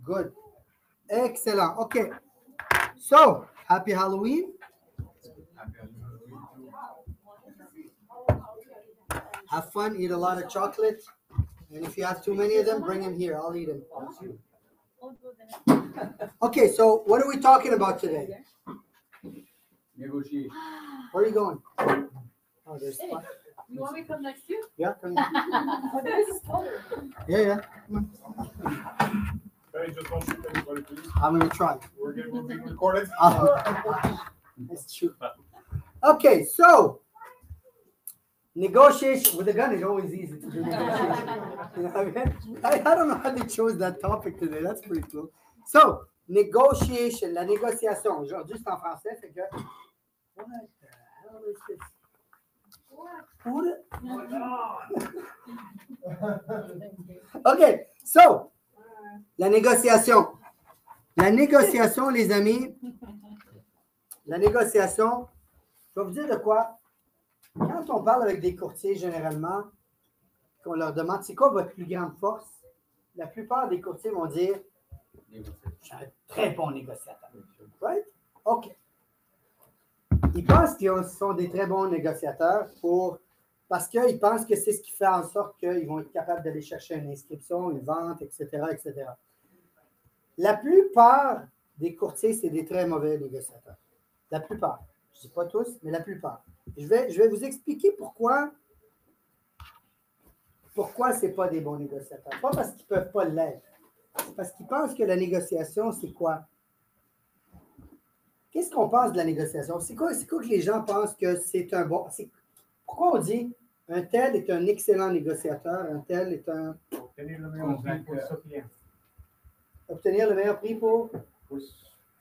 Good. Excellent. Okay. So, happy Halloween. Have fun, eat a lot of chocolate. And if you have too many of them, bring them here. I'll eat them. Okay, so what are we talking about today? Negotiate. Where are you going? Oh, there's Hey, you want me to come next to you? Yeah, come Oh, this is colder. Yeah. Come on. Hey, just don't shoot anybody, please. I'm going to try. We're being recorded. That's true. Okay, so negotiation with a gun is always easy to do negotiation. You know what I mean? I don't know how they chose that topic today. That's pretty cool. So, negotiation, la négociation. Aujourd'hui, c'est en français, fait que. What the hell is this? Okay, so, la négociation. La négociation, les amis. La négociation, je vais vous dire de quoi. Quand on parle avec des courtiers, généralement, qu'on leur demande c'est quoi votre plus grande force, la plupart des courtiers vont dire je suis un très bon négociateur. Right? OK. Ils pensent qu'ils sont des très bons négociateurs parce qu'ils pensent que c'est ce qui fait en sorte qu'ils vont être capables d'aller chercher une inscription, une vente, etc., etc. La plupart des courtiers, c'est des très mauvais négociateurs. La plupart. Je ne dis pas tous, mais la plupart. Je vais vous expliquer pourquoi ce n'est pas des bons négociateurs. Pas parce qu'ils ne peuvent pas l'être. C'est parce qu'ils pensent que la négociation, c'est quoi? Qu'est-ce qu'on pense de la négociation? C'est quoi que les gens pensent que c'est un bon... Pourquoi on dit un tel est un excellent négociateur, un tel est un... Obtenir le meilleur prix pour ses clients. Obtenir le meilleur prix pour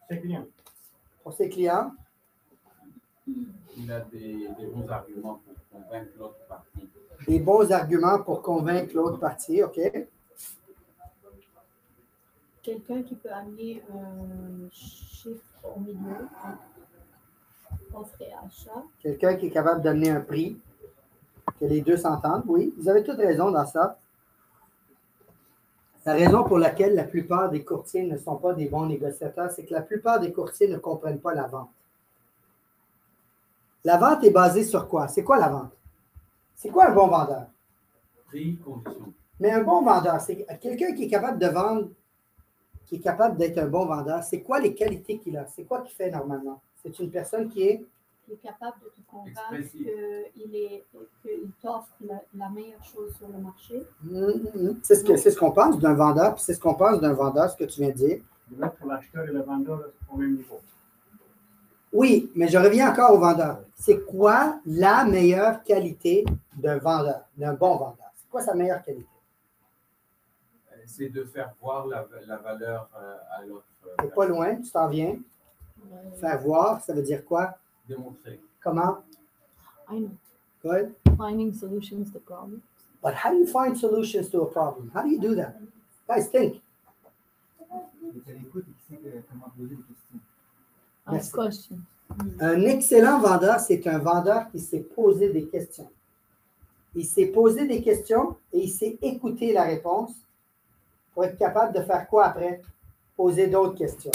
Ses clients. Pour ses clients. Il a des bons arguments pour convaincre l'autre partie. Des bons arguments pour convaincre l'autre partie, OK? Quelqu'un qui peut amener un chiffre au milieu, offre et achat. Quelqu'un qui est capable d'amener un prix, que les deux s'entendent, oui. Vous avez toute raison dans ça. La raison pour laquelle la plupart des courtiers ne sont pas des bons négociateurs, c'est que la plupart des courtiers ne comprennent pas la vente. La vente est basée sur quoi? C'est quoi la vente? C'est quoi un bon vendeur? Prix, condition. Mais un bon vendeur, c'est quelqu'un qui est capable de vendre, qui est capable d'être un bon vendeur. C'est quoi les qualités qu'il a? C'est quoi qu'il fait normalement? C'est une personne qui est capable de te convaincre qu'il t'offre la meilleure chose sur le marché. C'est ce qu'on pense d'un vendeur, puis c'est ce qu'on pense d'un vendeur, ce que tu viens de dire. De mettre l'acheteur et le vendeur au même niveau. Oui, mais je reviens encore au vendeur. C'est quoi la meilleure qualité d'un vendeur, d'un bon vendeur? C'est quoi sa meilleure qualité? C'est de faire voir la valeur à l'autre. T'es pas loin, tu t'en viens. Faire voir, ça veut dire quoi? Démontrer. Comment? I know. Good. Finding solutions to problems. But how do you find solutions to a problem? How do you do that? Guys, think. Ask questions. Un excellent vendeur, c'est un vendeur qui sait poser des questions. Il sait poser des questions et il sait écouter la réponse pour être capable de faire quoi après? Poser d'autres questions.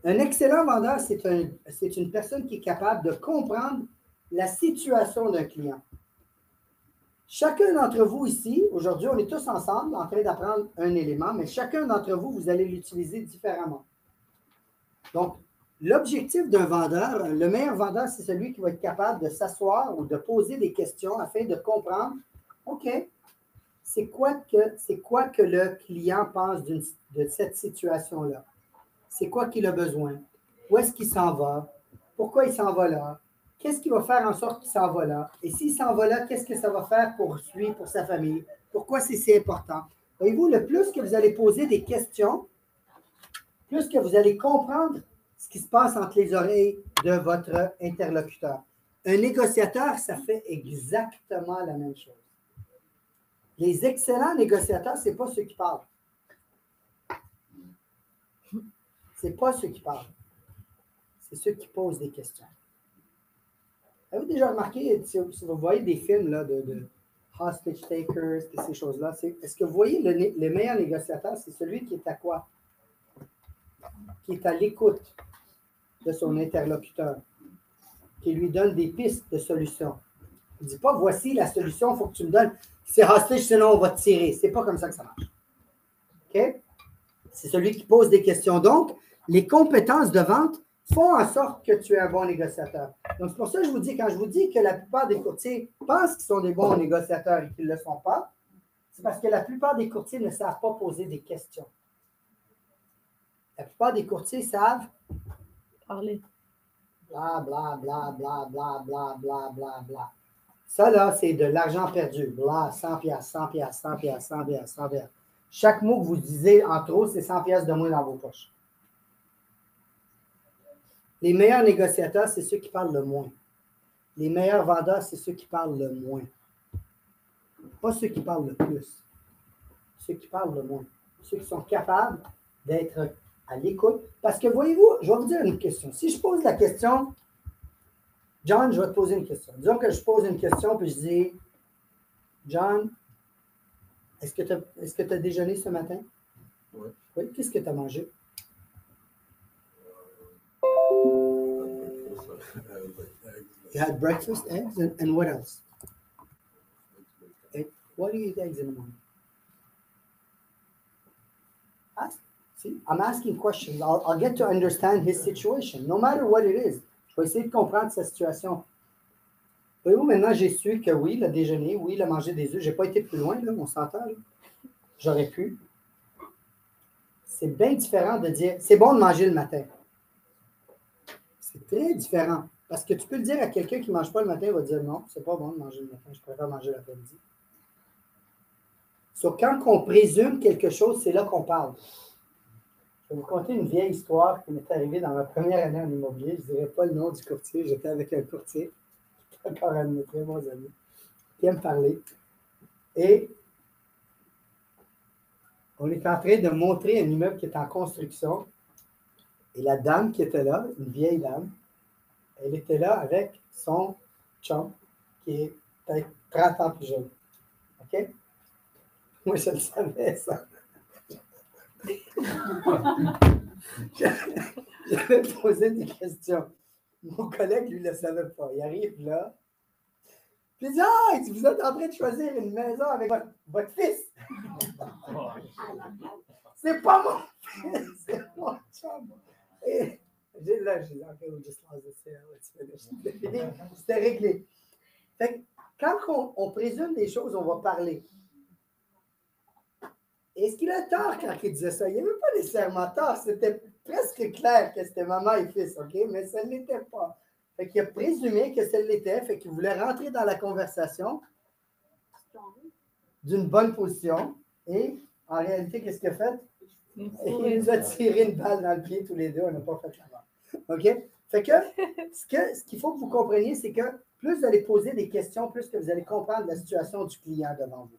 Un excellent vendeur, c'est une personne qui est capable de comprendre la situation d'un client. Chacun d'entre vous ici, aujourd'hui, on est tous ensemble en train d'apprendre un élément, mais chacun d'entre vous, vous allez l'utiliser différemment. Donc, l'objectif d'un vendeur, le meilleur vendeur, c'est celui qui va être capable de s'asseoir ou de poser des questions afin de comprendre, OK, c'est quoi que le client pense de cette situation-là? C'est quoi qu'il a besoin? Où est-ce qu'il s'en va? Pourquoi il s'en va là? Qu'est-ce qui va faire en sorte qu'il s'en va là? Et s'il s'en va là, qu'est-ce que ça va faire pour lui, pour sa famille? Pourquoi c'est si important? Voyez-vous, le plus que vous allez poser des questions, plus que vous allez comprendre ce qui se passe entre les oreilles de votre interlocuteur. Un négociateur, ça fait exactement la même chose. Les excellents négociateurs, ce n'est pas ceux qui parlent. Ce n'est pas ceux qui parlent. C'est ceux qui posent des questions. Avez-vous déjà remarqué, si vous voyez des films là, de hostage takers, et ces choses-là. Est-ce que vous voyez le meilleur négociateur, c'est celui qui est à quoi? Qui est à l'écoute de son interlocuteur, qui lui donne des pistes de solutions. Il ne dit pas, voici la solution, il faut que tu me donnes. C'est hostage, sinon on va te tirer. C'est pas comme ça que ça marche. OK? C'est celui qui pose des questions. Donc, les compétences de vente font en sorte que tu es un bon négociateur. Donc, c'est pour ça que je vous dis, quand je vous dis que la plupart des courtiers pensent qu'ils sont des bons négociateurs et qu'ils ne le sont pas, c'est parce que la plupart des courtiers ne savent pas poser des questions. La plupart des courtiers savent Parler. bla, bla, bla, bla, bla, bla, bla, bla, bla. Ça, là, c'est de l'argent perdu. Bla, 100 piastres, 100 piastres, 100 piastres, 100 piastres, 100 piastres. Chaque mot que vous disiez en trop, c'est 100 piastres de moins dans vos poches. Les meilleurs négociateurs, c'est ceux qui parlent le moins. Les meilleurs vendeurs, c'est ceux qui parlent le moins. Pas ceux qui parlent le plus. Ceux qui parlent le moins. Ceux qui sont capables d'être à l'écoute. Parce que, voyez-vous, je vais vous dire une question. Si je pose la question, John, je vais te poser une question. Disons que je pose une question, puis je dis, John, est-ce que tu as déjeuné ce matin? Oui. Oui. Qu'est-ce que tu as mangé? You had breakfast, eggs, and what else? Why do you eat eggs in the morning? Ask. See, I'm asking questions. I'll get to understand his situation, no matter what it is. Je vais essayer de comprendre sa situation. Voyez-vous, maintenant, j'ai su que oui, le déjeuner, oui, le manger des œufs, je n'ai pas été plus loin, là, on s'entend. J'aurais pu. C'est bien différent de dire, c'est bon de manger le matin. C'est très différent. Parce que tu peux le dire à quelqu'un qui ne mange pas le matin, il va dire non, c'est pas bon de manger le matin, je préfère manger l'après-midi. Quand on présume quelque chose, c'est là qu'on parle. Je vais vous conter une vieille histoire qui m'est arrivée dans ma première année en immobilier. Je ne dirais pas le nom du courtier, j'étais avec un courtier, qui est encore un de mes très bons amis, qui aime parler. Et on est en train de montrer un immeuble qui est en construction. Et la dame qui était là, une vieille dame, elle était là avec son chum, qui est peut-être 30 ans plus jeune. OK? Moi, je le savais, ça. J'avais posé des questions. Mon collègue, lui, ne le savait pas. Il arrive là. Puis il dit, ah, vous êtes en train de choisir une maison avec votre fils. C'est pas mon fils, c'est mon chum. Et là, j'ai dit, OK, we'll just close this here, let's finish. C'était réglé. Fait que quand on présume des choses, on va parler. Est-ce qu'il a tort quand il disait ça? Il n'y avait pas nécessairement tort. C'était presque clair que c'était maman et fils, OK? Mais ça ne l'était pas. Fait qu'il a présumé que ça l'était. Fait qu'il voulait rentrer dans la conversation d'une bonne position. Et en réalité, qu'est-ce qu'il a fait? Il nous a tiré une balle dans le pied tous les deux. On n'a pas fait la balle. OK? Fait que ce qu'il faut que vous compreniez, c'est que plus vous allez poser des questions, plus que vous allez comprendre la situation du client devant vous.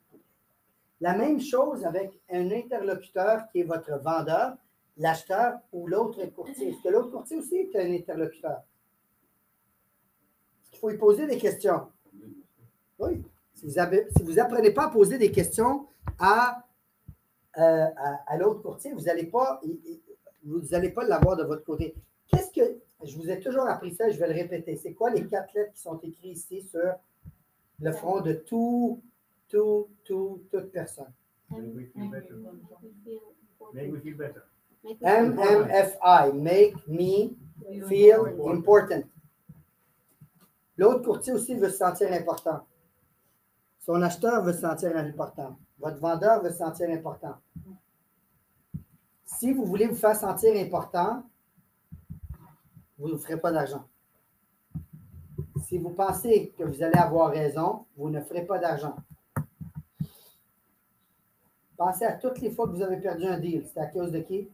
La même chose avec un interlocuteur qui est votre vendeur, l'acheteur ou l'autre courtier. Est-ce que l'autre courtier aussi est un interlocuteur? Il faut y poser des questions. Oui. Si vous n'apprenez pas à poser des questions à l'autre courtier, vous n'allez pas l'avoir de votre côté. Je vous ai toujours appris ça, je vais le répéter. C'est quoi les 4 lettres qui sont écrites ici sur le front de toute personne? Make me feel better. Make me feel better. MMFI, make me feel important. L'autre courtier aussi veut se sentir important. Son acheteur veut se sentir important. Votre vendeur veut se sentir important. Si vous voulez vous faire sentir important, vous ne ferez pas d'argent. Si vous pensez que vous allez avoir raison, vous ne ferez pas d'argent. Pensez à toutes les fois que vous avez perdu un deal. C'était à cause de qui?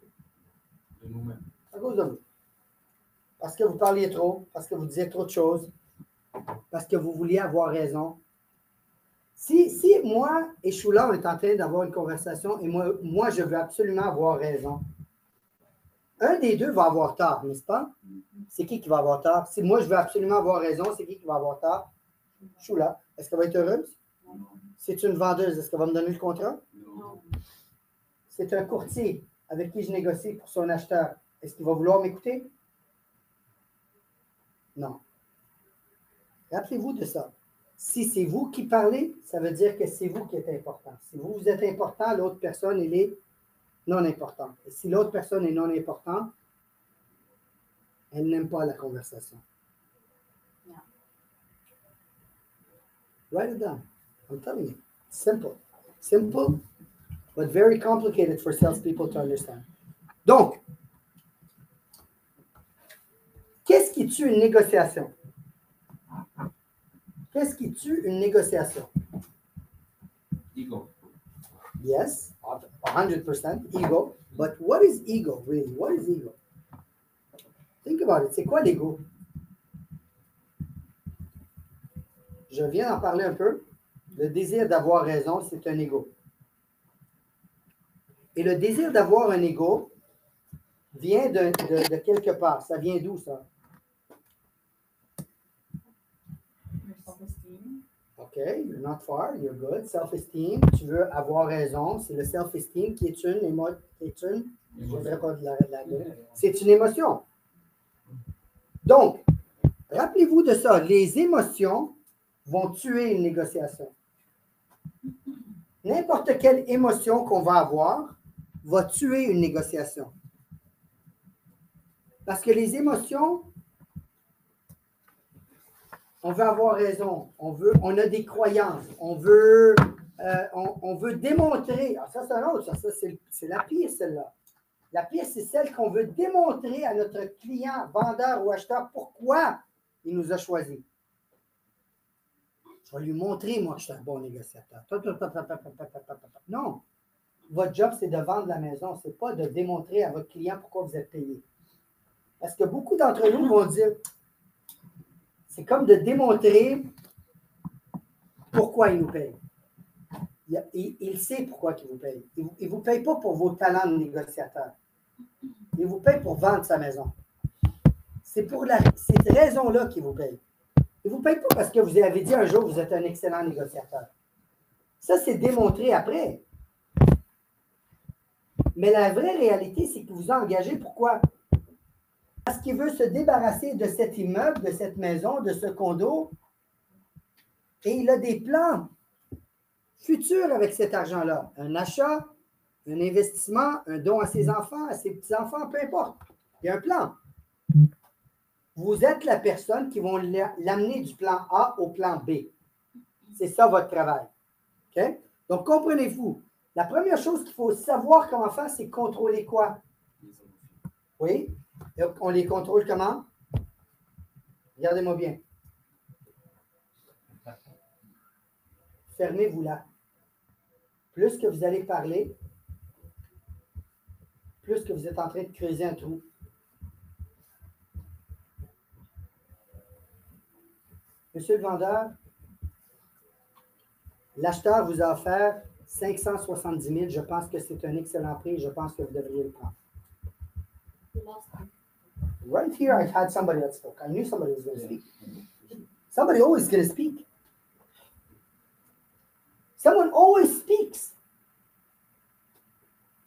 De nous-mêmes. À cause de vous. Parce que vous parliez trop, parce que vous disiez trop de choses, parce que vous vouliez avoir raison. Si moi et Choula, on est en train d'avoir une conversation et moi, je veux absolument avoir raison, un des deux va avoir tort, n'est-ce pas? C'est qui va avoir tort? Si moi, je veux absolument avoir raison, c'est qui va avoir tort? Choula. Est-ce qu'elle va être heureuse? C'est une vendeuse. Est-ce qu'elle va me donner le contrat? Non. C'est un courtier avec qui je négocie pour son acheteur. Est-ce qu'il va vouloir m'écouter? Non. Rappelez-vous de ça. Si c'est vous qui parlez, ça veut dire que c'est vous qui êtes important. Si vous êtes important, l'autre personne, elle est non importante. Et si l'autre personne est non importante, elle n'aime pas la conversation. Yeah. Write it down. I'm telling you. Simple. Simple, but very complicated for salespeople to understand. Donc, qu'est-ce qui tue une négociation? Qu'est-ce qui tue une négociation? Ego. Yes, 100% ego. But what is ego, really? What is ego? Think about it. C'est quoi l'ego? Je viens d'en parler un peu. Le désir d'avoir raison, c'est un ego. Et le désir d'avoir un ego vient de quelque part. Ça vient d'où, ça? Self-esteem. OK, you're not far, you're good. Self-esteem, tu veux avoir raison. C'est le self-esteem qui est une émotion. Je voudrais pas de la c'est une émotion. Donc, rappelez-vous de ça. Les émotions vont tuer une négociation. N'importe quelle émotion qu'on va avoir va tuer une négociation. Parce que les émotions, on veut avoir raison, on a des croyances, on veut démontrer. Ah, ça, c'est un autre, ça c'est la pire, celle-là. La pire, c'est celle qu'on veut démontrer à notre client, vendeur ou acheteur, pourquoi il nous a choisis. Je vais lui montrer, moi, que je suis un bon négociateur. Non. Votre job, c'est de vendre la maison. Ce n'est pas de démontrer à votre client pourquoi vous êtes payé. Parce que beaucoup d'entre nous vont dire, c'est comme de démontrer pourquoi il nous paye. Il sait pourquoi il vous paye. Il ne vous paye pas pour vos talents de négociateur. Il vous paye pour vendre sa maison. C'est pour cette raison-là qu'il vous paye. Il ne vous paye pas parce que vous avez dit un jour que vous êtes un excellent négociateur. Ça, c'est démontré après. Mais la vraie réalité, c'est qu'il vous a engagé. Pourquoi? Parce qu'il veut se débarrasser de cet immeuble, de cette maison, de ce condo. Et il a des plans futurs avec cet argent-là. Un achat, un investissement, un don à ses enfants, à ses petits-enfants, peu importe. Il y a un plan. Vous êtes la personne qui va l'amener du plan A au plan B. C'est ça votre travail. OK? Donc, comprenez-vous, la première chose qu'il faut savoir comment faire, c'est contrôler quoi? Oui? Donc, on les contrôle comment? Regardez-moi bien. Fermez-vous là. Plus que vous allez parler, plus que vous êtes en train de creuser un trou. Monsieur le vendeur, l'acheteur vous a offert 570 000. Je pense que c'est un excellent prix. Je pense que vous devriez le prendre. Right here, I had somebody that spoke. I knew somebody was going to speak. Somebody always going to speak. Someone always speaks.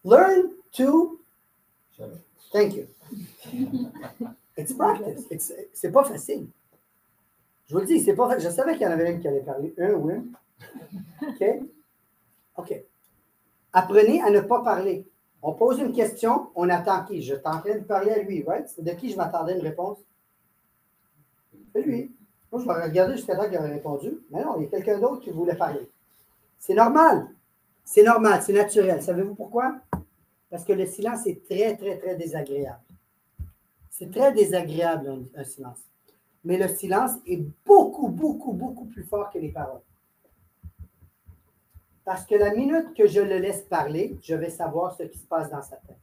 Learn to... Thank you. It's practice. C'est pas facile. Je vous le dis, c'est pas facile. Je savais qu'il y en avait un qui allait parler. Un ou une. OK? OK. Apprenez à ne pas parler. On pose une question, on attend qui? Je suis en train de parler à lui, right? C'est de qui je m'attendais une réponse? C'est lui. Moi, je vais regarder jusqu'à temps qu'il aurait répondu. Mais non, il y a quelqu'un d'autre qui voulait parler. C'est normal. C'est normal, c'est naturel. Savez-vous pourquoi? Parce que le silence est très, très, très désagréable. C'est très désagréable, un silence. Mais le silence est beaucoup, beaucoup, beaucoup plus fort que les paroles. Parce que la minute que je le laisse parler, je vais savoir ce qui se passe dans sa tête.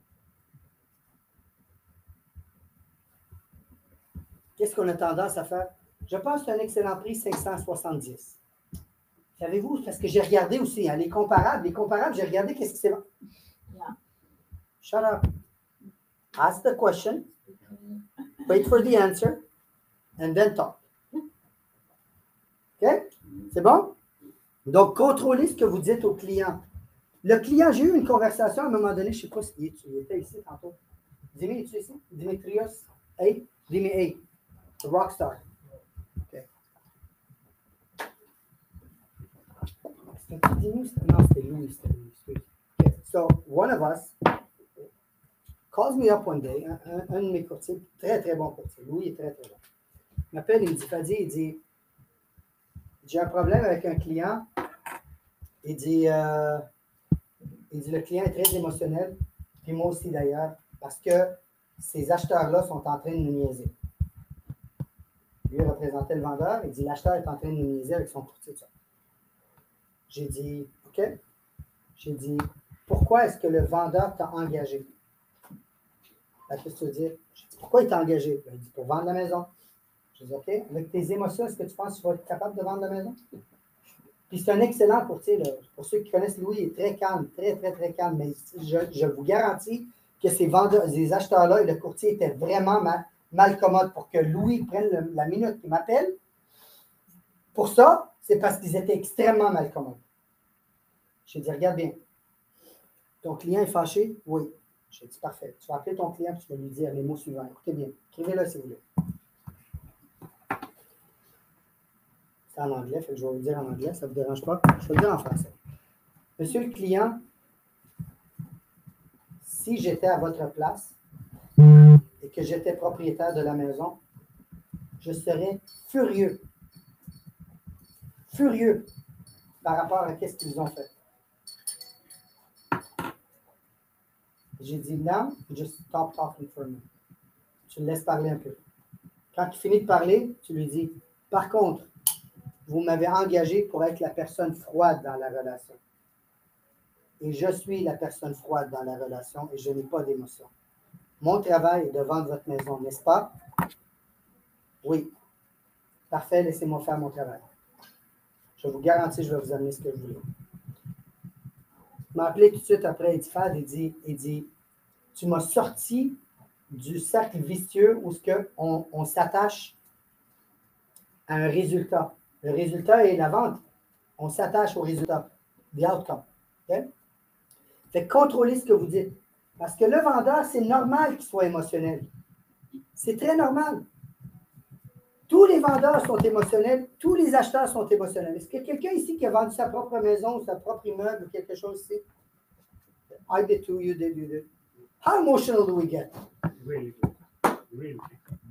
Qu'est-ce qu'on a tendance à faire? Je pense que c'est un excellent prix, 570. Savez-vous, parce que j'ai regardé aussi, hein, les comparables, j'ai regardé qu'est-ce qui s'est passé. Yeah. Shut up. Ask the question. Wait for the answer. And then talk. OK? C'est bon? Donc, contrôlez ce que vous dites au client. Le client, j'ai eu une conversation à un moment donné, je ne sais pas s'il était ici tantôt. Dis-moi, es-tu ici? Dimitrios? Hey? Dis-moi, hey. Rockstar. OK. C'était Dimi? Non, c'était Louis. Excuse. Okay. So, one of us calls me up one day, un de mes courtiers, très, très bon courtier. Louis est très, très bon. Il m'appelle, il me dit, Fadi, il dit, j'ai un problème avec un client. Il dit, le client est très émotionnel, puis moi aussi d'ailleurs, parce que ces acheteurs-là sont en train de nous niaiser. Lui représentait le vendeur, il dit, l'acheteur est en train de nous niaiser avec son courtier. J'ai dit, OK. J'ai dit, pourquoi est-ce que le vendeur t'a engagé? Qu'est-ce que tu veux dire? J'ai dit, pourquoi il t'a engagé? Il dit, pour vendre la maison. J'ai dit, OK. Avec tes émotions, est-ce que tu penses que tu vas être capable de vendre la maison? Puis c'est un excellent courtier. Là. Pour ceux qui connaissent Louis, il est très calme, très, très, très calme. Mais je vous garantis que ces acheteurs-là et le courtier étaient vraiment mal commodes pour que Louis prenne la minute qu'il m'appelle. Pour ça, c'est parce qu'ils étaient extrêmement mal commodes. J'ai dit, regarde bien. Ton client est fâché? Oui. J'ai dit, parfait. Tu vas appeler ton client et tu vas lui dire les mots suivants. Écoutez bien. Écrivez-le si vous voulez. C'est en anglais, fait que je vais vous le dire en anglais, ça ne vous dérange pas. Je vais le dire en français. Monsieur le client, si j'étais à votre place et que j'étais propriétaire de la maison, je serais furieux. Furieux par rapport à ce qu'ils ont fait. J'ai dit, now, just stop talking for me. Tu le laisses parler un peu. Quand il finit de parler, tu lui dis, par contre, vous m'avez engagé pour être la personne froide dans la relation. Et je suis la personne froide dans la relation et je n'ai pas d'émotion. Mon travail est de vendre votre maison, n'est-ce pas? Oui. Parfait, laissez-moi faire mon travail. Je vous garantis, je vais vous amener ce que vous voulez. Il m'a appelé tout de suite après Etifad, il dit, tu m'as sorti du cercle vicieux où on s'attache à un résultat. Le résultat est la vente. On s'attache au résultat, the outcome. Okay? Fait contrôlez ce que vous dites. Parce que le vendeur, c'est normal qu'il soit émotionnel. C'est très normal. Tous les vendeurs sont émotionnels, tous les acheteurs sont émotionnels. Est-ce qu'il y a quelqu'un ici qui a vendu sa propre maison, sa propre immeuble ou quelque chose ici? I did too, you did. How emotional do we get? Really good. Really.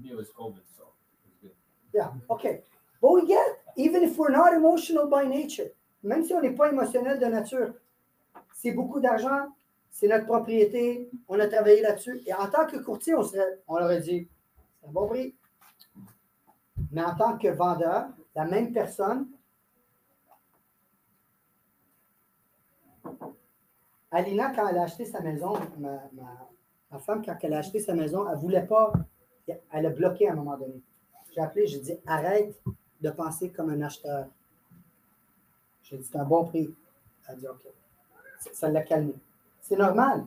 It was COVID, so it was good. Yeah, okay. But we get, even if we're not emotional by nature, même si on n'est pas émotionnel de nature, c'est beaucoup d'argent, c'est notre propriété, on a travaillé là-dessus. Et en tant que courtier, on leur a dit, c'est un bon prix. Mais en tant que vendeur, la même personne, Alina, quand elle a acheté sa maison, ma femme, quand elle a acheté sa maison, elle ne voulait pas, elle a bloqué à un moment donné. J'ai appelé, j'ai dit, arrête de penser comme un acheteur. J'ai dit, c'est un bon prix. Elle a dit, OK. Ça l'a calmé. C'est normal.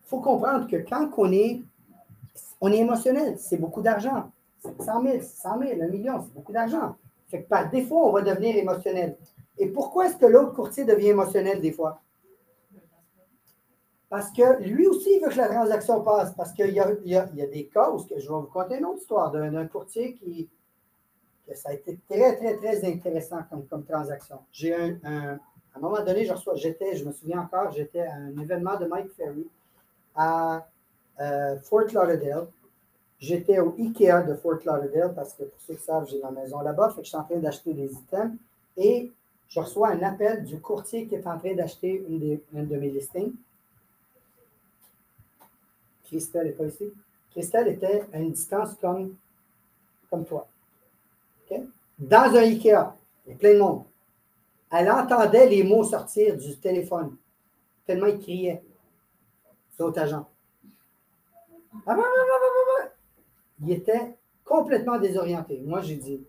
Il faut comprendre que quand on est émotionnel, c'est beaucoup d'argent. 100 000, 1 million, c'est beaucoup d'argent. Fait que par défaut, on va devenir émotionnel. Et pourquoi est-ce que l'autre courtier devient émotionnel des fois? Parce que lui aussi, il veut que la transaction passe. Parce qu'il y a des cas où, je vais vous conter une autre histoire d'un courtier que ça a été très, très, très intéressant comme transaction. J'ai à un moment donné, je me souviens encore, j'étais à un événement de Mike Ferry à Fort Lauderdale. J'étais au IKEA de Fort Lauderdale parce que pour ceux qui savent, j'ai ma maison là-bas, fait que je suis en train d'acheter des items et je reçois un appel du courtier qui est en train d'acheter une de mes listings. Christelle n'est pas ici. Christelle était à une distance comme toi. Okay? Dans un IKEA, il y a plein de monde. Elle entendait les mots sortir du téléphone, tellement il criait. C'est l'autre agent. Il était complètement désorienté. Moi, j'ai dit,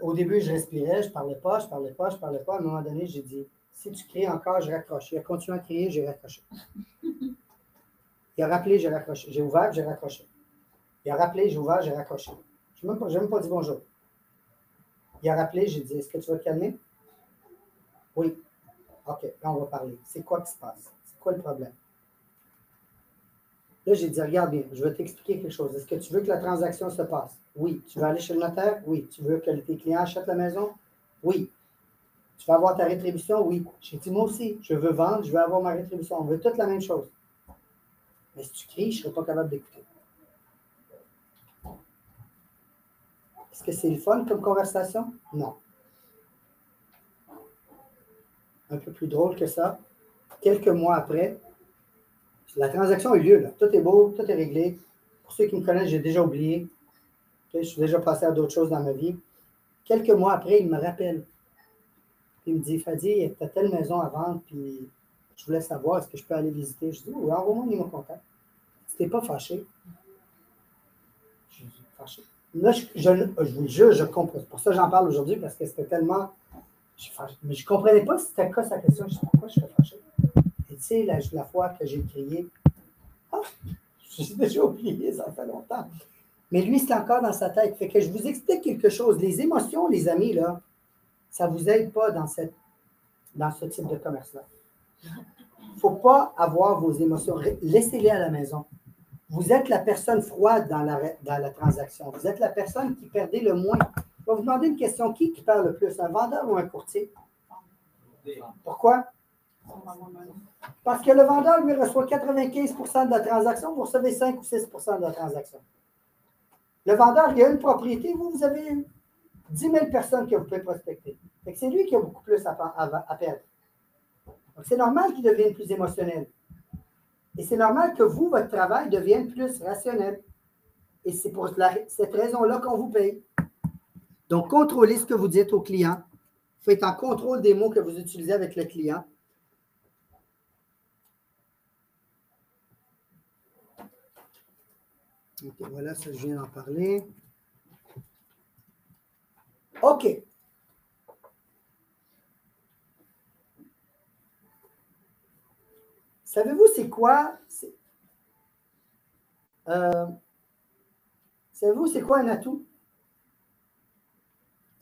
au début, je respirais, je ne parlais pas. À un moment donné, j'ai dit, si tu cries encore, je raccroche. Il a continué à crier, j'ai raccroché. Il a rappelé, j'ai raccroché. J'ai ouvert, j'ai raccroché. Il a rappelé, j'ai ouvert, j'ai raccroché. Je n'ai même pas dit bonjour. Il a rappelé, j'ai dit, est-ce que tu vas te calmer? Oui. OK, là, on va parler. C'est quoi qui se passe? C'est quoi le problème? Là, j'ai dit, regarde bien, je vais t'expliquer quelque chose. Est-ce que tu veux que la transaction se passe? Oui. Tu veux aller chez le notaire? Oui. Tu veux que tes clients achètent la maison? Oui. Tu veux avoir ta rétribution? Oui. J'ai dit, moi aussi, je veux vendre, je veux avoir ma rétribution. On veut toute la même chose. Mais si tu cries, je ne serai pas capable d'écouter. Est-ce que c'est le fun comme conversation? Non. Un peu plus drôle que ça. Quelques mois après, la transaction a eu lieu. Là. Tout est beau, tout est réglé. Pour ceux qui me connaissent, j'ai déjà oublié. Okay, je suis déjà passé à d'autres choses dans ma vie. Quelques mois après, il me rappelle. Il me dit, Fadi, tu as telle maison à vendre, puis je voulais savoir, est-ce que je peux aller visiter? Je dis, oui, envoie-moi un numéro de contact. Si tu n'es pas fâché. Je suis fâché. Là, je vous le jure, je comprends. C'est pour ça que j'en parle aujourd'hui, parce que c'était tellement. Mais je ne comprenais pas si c'était quoi sa question. Je dis, pourquoi je suis fâché? Et tu sais, la fois que j'ai crié, j'ai déjà oublié, ça fait longtemps. Mais lui, c'est encore dans sa tête. Fait que je vous explique quelque chose. Les émotions, les amis, là, ça ne vous aide pas dans ce type de commerce-là. Il ne faut pas avoir vos émotions. Laissez-les à la maison. Vous êtes la personne froide dans la transaction. Vous êtes la personne qui perdait le moins. Je vais vous demander une question. Qui perd le plus, un vendeur ou un courtier? Pourquoi? Parce que le vendeur, lui, reçoit 95 de la transaction, vous recevez 5 ou 6 de la transaction. Le vendeur, il a une propriété, vous avez 10 000 personnes que vous pouvez prospecter. C'est lui qui a beaucoup plus à perdre. Donc, c'est normal qu'il devienne plus émotionnel. Et c'est normal que vous, votre travail devienne plus rationnel. Et c'est pour cette raison-là qu'on vous paye. Donc, contrôlez ce que vous dites au client. Faites en contrôle des mots que vous utilisez avec le client. OK, voilà, ça, je viens d'en parler. OK. Savez-vous c'est quoi? Savez-vous c'est quoi un atout?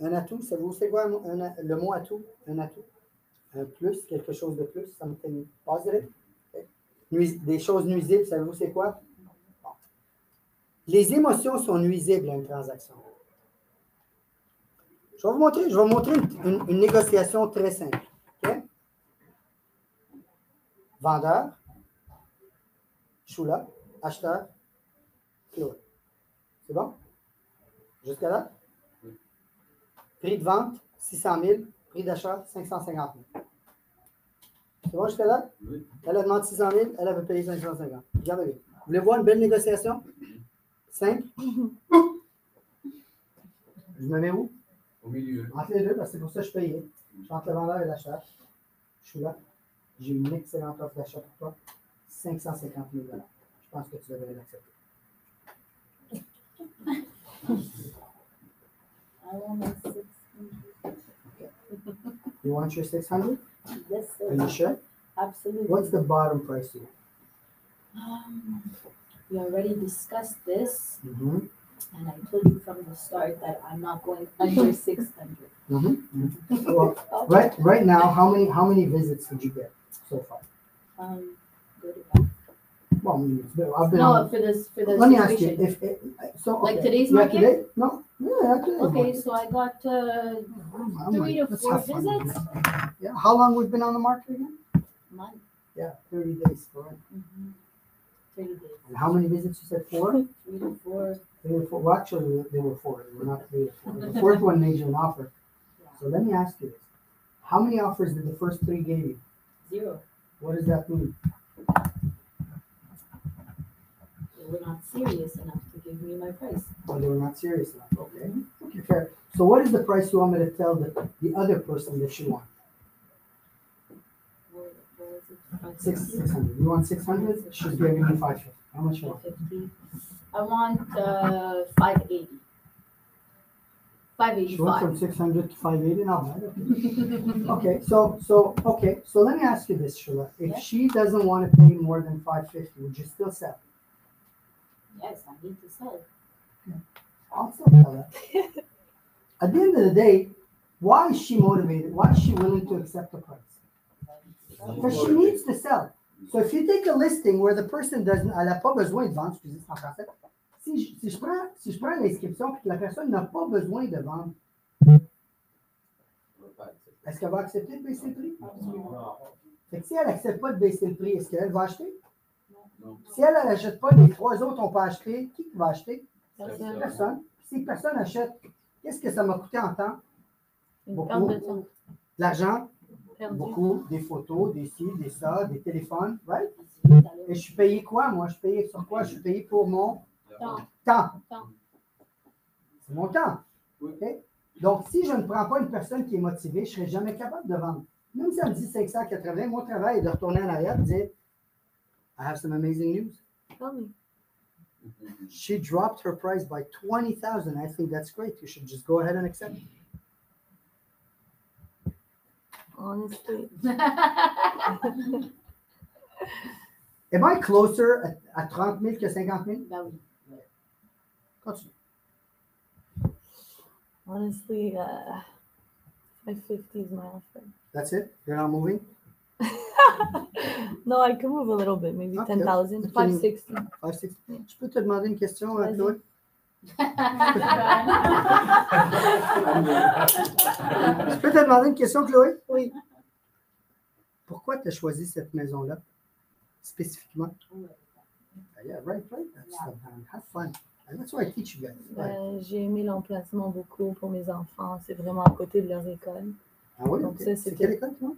Un atout, savez-vous c'est quoi le mot atout? Un atout? Un plus, quelque chose de plus, something positive. Okay. Des choses nuisibles, savez-vous c'est quoi? Bon. Les émotions sont nuisibles à une transaction. Je vais vous montrer une négociation très simple. Okay? Vendeur, Choula, acheteur, Claude. C'est bon? Jusqu'à là? Oui. Prix de vente, 600 000. Prix d'achat, 550 000. C'est bon jusqu'à là? Oui. Elle a demandé 600 000, elle avait payé 550. Regardez bien. Vous voulez voir une belle négociation? Simple. Je me mets où? Au milieu. Entre les deux, parce que c'est pour ça que je payais. Entre le vendeur et l'achat. Je suis là. J'ai une excellente offre d'achat pour toi. 550 000 $. Je pense que tu devrais l'accepter. I want my 600. You want your 600? Yes, Are you sir. sure? Absolutely. What's the bottom price here? We already discussed this, Mm-hmm. and I told you from the start that I'm not going under 600. Mm-hmm. Mm-hmm. Well, right now, how many visits did you get so far? Go to that. Well, I've been No, on. for this Let me ask you, situation. so Like okay. today's Yeah, market? today? No, yeah, today's Okay, market. so I got I'm 3 like, to let's 4 have fun. visits. Yeah, how long we've been on the market again? Month. Yeah, 30 days, correct. 30 days. And how many visits you said? 4? 3 to 4. 3 or 4. Well, actually, they were 4. They were not 3 or 4. The fourth one made you an offer. So let me ask you this. How many offers did the first 3 give you? 0. What does that mean? They were not serious enough to give me my price. Well, they were not serious enough. Okay. Okay, fair. So what is the price you want me to tell the other person that you want? What is it? 600. You want 600? She's giving you 550. How much you want? 550. I want 580. She went 585. from 600 to 580. Not bad. Okay. Okay. So let me ask you this, Shula. If Yeah. she doesn't want to pay more than 550, would you still sell? Yes, I need to sell. I'll still sell that. At the end of the day, Why is she motivated? Why is she willing to accept the price? Because she needs to sell. So if you take a listing where the person doesn't, elle n'a pas besoin de vendre, excusez, c'est en français. Si je prends l'inscription et que la personne n'a pas besoin de vendre, est-ce qu'elle va accepter de baisser le prix? Fait que si elle n'accepte pas de baisser le prix, est-ce qu'elle va acheter? Non. Si elle n'achète pas, les 3 autres n'ont pas acheté, qui va acheter? Personne. Personne. Si personne achète, qu'est-ce que ça m'a coûté en temps? Une perte de temps. De l'argent, Perdu. beaucoup, des photos, des ci, des ça, des téléphones, right? Et je suis payé quoi, moi? Je suis payé sur quoi? Je suis payé pour mon temps. C'est mon temps. Okay? Donc, si je ne prends pas une personne qui est motivée, je ne serai jamais capable de vendre. Même si elle me dit 580, mon travail est de retourner en arrière et de dire I have some amazing news. Tell me. She dropped her price by 20,000. I think that's great. You should just go ahead and accept it. Honestly. Am I closer à 30 000 que 50 000? Ben oui. Continue. Honestly, 550 is my offer. That's it? You're not moving? No, I can move a little bit, maybe Okay. 10,000, 560. 560. Je peux te demander une question, Vas-y. Chloé? Je peux te demander une question, Chloé? Oui. Pourquoi tu as choisi cette maison-là, spécifiquement? Yeah, right. Have fun. And that's why I teach you guys. Right. J'ai aimé l'emplacement beaucoup pour mes enfants. C'est vraiment à côté de leur école. Ah oui? Donc Ok. ça, C'est c'était- quelle école, toi?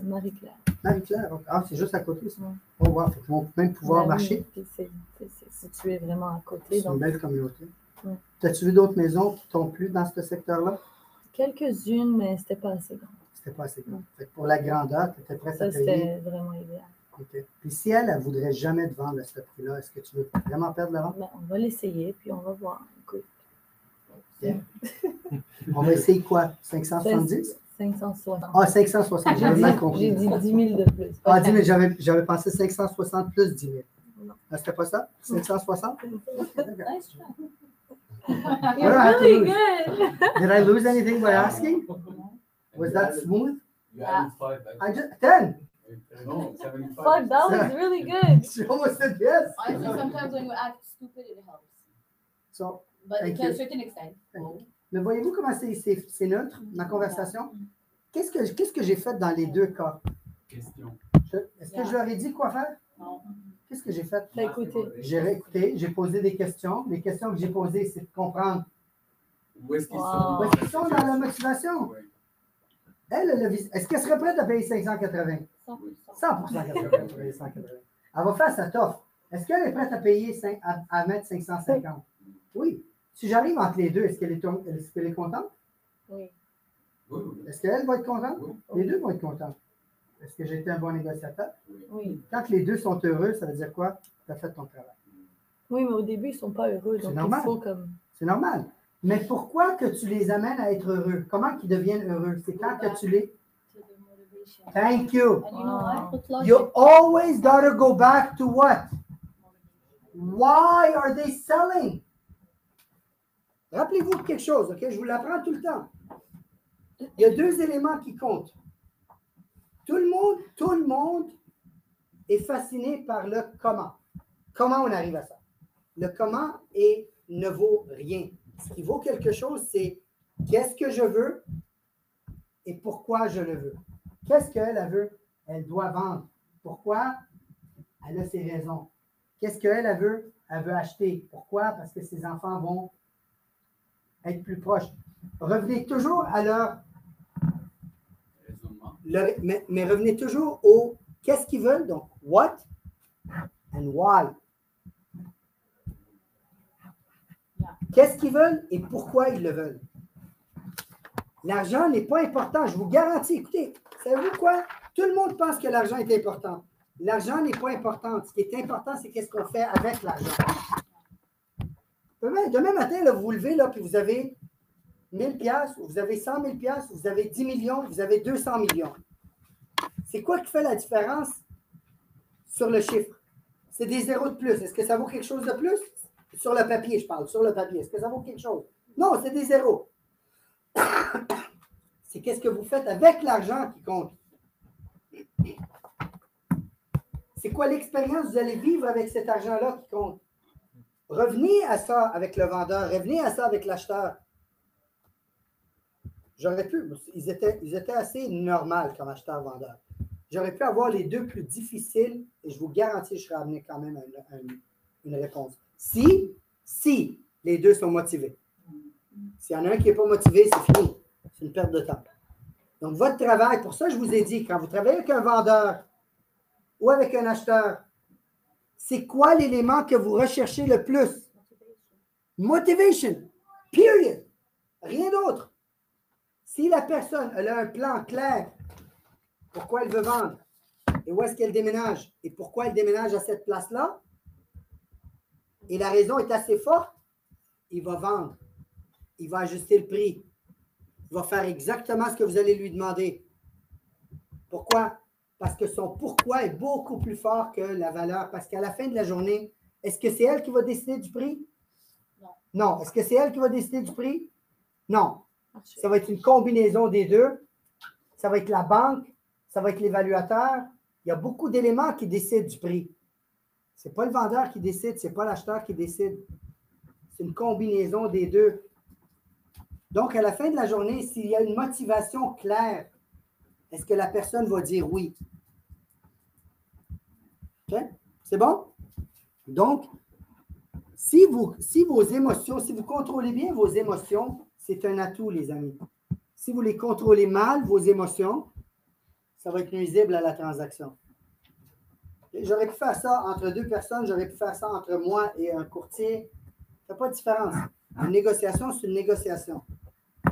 Marie-Claire. Marie-Claire. Ah, c'est juste à côté, ça. Ouais. Oh, wow. Fait qu'ils vont même pouvoir Ben oui, marcher. puis c'est situé vraiment à côté. C'est une Donc, belle communauté. Ouais. As-tu vu d'autres maisons qui t'ont plu dans ce secteur-là? quelques-unes, mais c'était pas assez grand. C'était pas assez grand. Ouais. Fait que pour la grandeur, tu étais prête à Ça, payer. c'était vraiment idéal. OK. Puis si elle ne voudrait jamais te vendre à ce prix-là, est-ce que tu veux vraiment perdre la vente? Ben, on va l'essayer, puis on va voir. Écoute, On va essayer quoi? 570? 560. Ah, 560, j'avais mal J'ai compris. dit 10 000 de plus. Ah, 10 000, j'avais pensé 560 plus 10 000. Non. Ah, c'était pas ça? 560? D'accord. Nice try. You're What do I have to really lose? good. Did I lose anything by asking? Was that smooth? You added 5. I just 10. No, 75. Fuck, that was really good. She almost said yes. Honestly, sometimes when you act stupid, it helps. So, But Thank to a you. certain extent. Thank mais voyez-vous comment c'est neutre, ma conversation? Qu'est-ce que j'ai fait dans les deux cas? Question. Est-ce que je leur ai dit quoi faire? Non. Qu'est-ce que j'ai fait? T'as écouté. J'ai réécouté, j'ai posé des questions. Les questions que j'ai posées, c'est de comprendre Où est-ce qu'ils Wow. sont? où est-ce qu'ils sont dans la motivation. Oui. Est-ce qu'elle serait prête à payer 580? 100%. 100% qu'elle serait prête à payer 180. Elle va faire sa offre. Est-ce qu'elle est prête à payer à mettre 550? Oui. Si j'arrive entre les deux, est-ce qu'elle est contente? Oui. Oui, oui, Est-ce qu'elle va être contente? oui. Les deux vont être contents. Est-ce que j'ai été un bon négociateur? Oui. Quand les deux sont heureux, ça veut dire quoi? Tu as fait ton travail. Oui, mais au début, ils sont pas heureux. C'est Donc, normal. il faut comme. C'est normal. Mais pourquoi que tu les amènes à être heureux? Comment qu'ils deviennent heureux? C'est quand que tu les... To the motivation. Thank you. And you know what? It's logic. You always got to go back to what? Why are they selling? Rappelez-vous de quelque chose, OK? Je vous l'apprends tout le temps. Il y a deux éléments qui comptent. Tout le monde est fasciné par le comment. Comment on arrive à ça? Le comment ne vaut rien. Ce qui vaut quelque chose, c'est qu'est-ce que je veux et pourquoi je le veux. Qu'est-ce qu'elle elle veut? Elle doit vendre. Pourquoi? Elle a ses raisons. Qu'est-ce qu'elle elle veut? Elle veut acheter. Pourquoi? Parce que ses enfants vont être plus proches. Revenez toujours à Raisonnement. mais revenez toujours au qu'est-ce qu'ils veulent, donc what and why. Qu'est-ce qu'ils veulent et pourquoi ils le veulent. L'argent n'est pas important, je vous garantis. Écoutez, savez-vous quoi? Tout le monde pense que l'argent est important. L'argent n'est pas important. Ce qui est important, c'est qu'est-ce qu'on fait avec l'argent. Demain matin, là, vous vous levez, là, puis vous avez 1000 piastres, ou vous avez 100 000 piastres, ou vous avez 10 millions, vous avez 200 millions. C'est quoi qui fait la différence sur le chiffre? C'est des zéros de plus. Est-ce que ça vaut quelque chose de plus? Sur le papier, je parle, sur le papier. Est-ce que ça vaut quelque chose? Non, c'est des zéros. C'est qu'est-ce que vous faites avec l'argent qui compte. C'est quoi l'expérience que vous allez vivre avec cet argent-là qui compte. Revenez à ça avec le vendeur, revenez à ça avec l'acheteur. J'aurais pu, ils étaient assez normaux comme acheteur-vendeur. J'aurais pu avoir les deux plus difficiles et je vous garantis que je serais amené quand même à une réponse. Si les deux sont motivés. S'il y en a un qui n'est pas motivé, c'est fini. C'est une perte de temps. Donc, votre travail, pour ça, je vous ai dit, quand vous travaillez avec un vendeur ou avec un acheteur, c'est quoi l'élément que vous recherchez le plus? Motivation. Period. Rien d'autre. Si la personne elle a un plan clair, pourquoi elle veut vendre et où est-ce qu'elle déménage et pourquoi elle déménage à cette place-là, et la raison est assez forte, il va vendre. Il va ajuster le prix. Il va faire exactement ce que vous allez lui demander. Pourquoi? Parce que son pourquoi est beaucoup plus fort que la valeur. Parce qu'à la fin de la journée, est-ce que c'est elle qui va décider du prix? Non. Non. Est-ce que c'est elle qui va décider du prix? Non. Marché. Ça va être une combinaison des deux. Ça va être la banque, ça va être l'évaluateur. Il y a beaucoup d'éléments qui décident du prix. Ce n'est pas le vendeur qui décide, ce n'est pas l'acheteur qui décide. C'est une combinaison des deux. Donc, à la fin de la journée, s'il y a une motivation claire, est-ce que la personne va dire oui? OK? C'est bon? Donc, si vos émotions, si vous contrôlez bien vos émotions, c'est un atout, les amis. Si vous les contrôlez mal, vos émotions, ça va être nuisible à la transaction. J'aurais pu faire ça entre deux personnes, j'aurais pu faire ça entre moi et un courtier. Ça n'a pas de différence. Une négociation, c'est une négociation.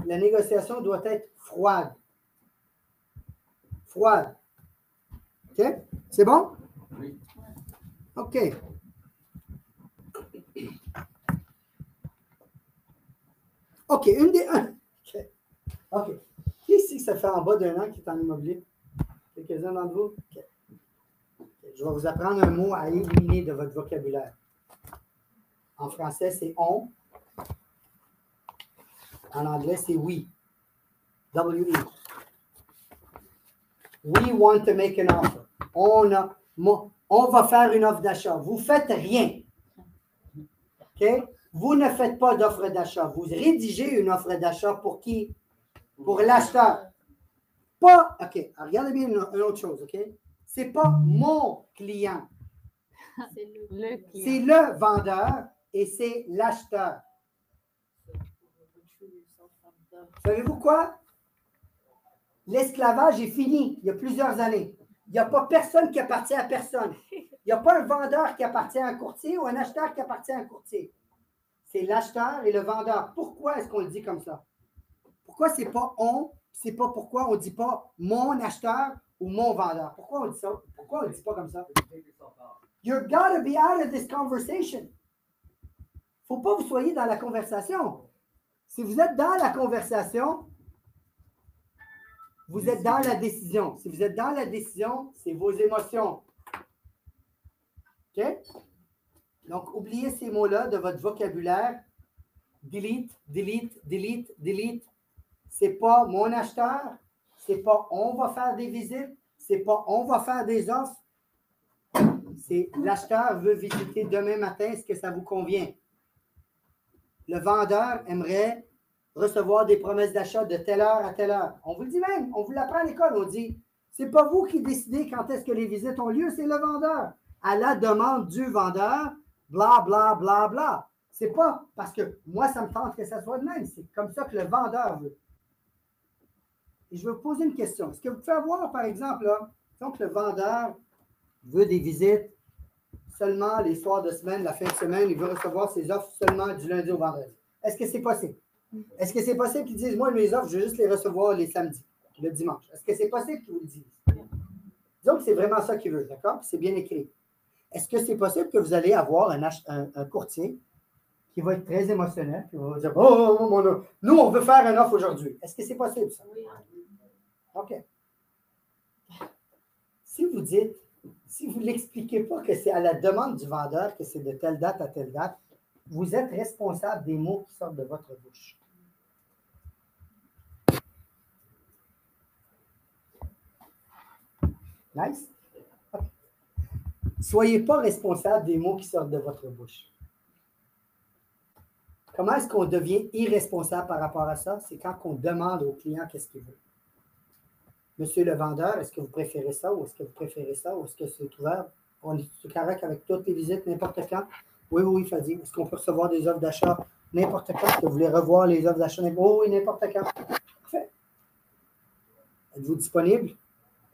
La négociation doit être froide. Froide. OK? C'est bon? Oui. OK. OK, une des... OK. OK. Qui ici que ça fait en bas d'un an qui est en immobilier? Quelques-uns d'entre vous? OK. Je vais vous apprendre un mot à éliminer de votre vocabulaire. En français, c'est on. En anglais, c'est we. W-E. We want to make an offer. On va faire une offre d'achat. Vous ne faites rien. OK? Vous ne faites pas d'offre d'achat. Vous rédigez une offre d'achat pour qui? Pour l'acheteur. Pas, OK, regardez bien une autre chose, OK? Ce n'est pas mon client. C'est Le client. C'est le vendeur et c'est l'acheteur. Savez-vous quoi? L'esclavage est fini il y a plusieurs années. Il n'y a pas personne qui appartient à personne. Il n'y a pas un vendeur qui appartient à un courtier ou un acheteur qui appartient à un courtier. C'est l'acheteur et le vendeur. Pourquoi est-ce qu'on le dit comme ça? Pourquoi c'est pas on, c'est pas pourquoi on ne dit pas mon acheteur ou mon vendeur? Pourquoi on dit ça? Pourquoi on ne dit pas comme ça? You're gotta be out of this conversation. Il ne faut pas que vous soyez dans la conversation. Si vous êtes dans la conversation, vous êtes dans la décision. Si vous êtes dans la décision, c'est vos émotions. OK? Donc, oubliez ces mots-là de votre vocabulaire. Delete, delete, delete, delete. C'est pas mon acheteur. C'est pas on va faire des visites. C'est pas on va faire des offres. C'est l'acheteur veut visiter demain matin. Est-ce que ça vous convient? Le vendeur aimerait recevoir des promesses d'achat de telle heure à telle heure. On vous le dit même, on vous l'apprend à l'école, on dit, c'est pas vous qui décidez quand est-ce que les visites ont lieu, c'est le vendeur. À la demande du vendeur, bla, bla, bla, bla. C'est pas parce que moi, ça me tente que ça soit de même, c'est comme ça que le vendeur veut. Et je vais vous poser une question. Est-ce que vous pouvez avoir, par exemple, là, disons que le vendeur veut des visites seulement les soirs de semaine, la fin de semaine, il veut recevoir ses offres seulement du lundi au vendredi. Est-ce que c'est possible? Est-ce que c'est possible qu'ils disent, moi, mes offres, je veux juste les recevoir les samedis, le dimanche? Est-ce que c'est possible qu'ils vous le disent? Disons que c'est vraiment ça qu'ils veulent, d'accord? Puis c'est bien écrit. Est-ce que c'est possible que vous allez avoir un courtier qui va être très émotionnel, qui va vous dire, nous, on veut faire une offre aujourd'hui. Est-ce que c'est possible, ça? Oui. OK. Si vous dites, si vous ne l'expliquez pas que c'est à la demande du vendeur, que c'est de telle date à telle date, vous êtes responsable des mots qui sortent de votre bouche. Nice? OK. Soyez pas responsable des mots qui sortent de votre bouche. Comment est-ce qu'on devient irresponsable par rapport à ça? C'est quand on demande au client qu'est-ce qu'il veut. Monsieur le vendeur, est-ce que vous préférez ça ou est-ce que vous préférez ça ou est-ce que c'est ouvert? On est correct avec toutes les visites n'importe quand? Oui, oui, Fadi. Est-ce qu'on peut recevoir des offres d'achat n'importe quand? Est-ce que vous voulez revoir les offres d'achat? Oui, n'importe quand. Parfait. Êtes-vous disponible?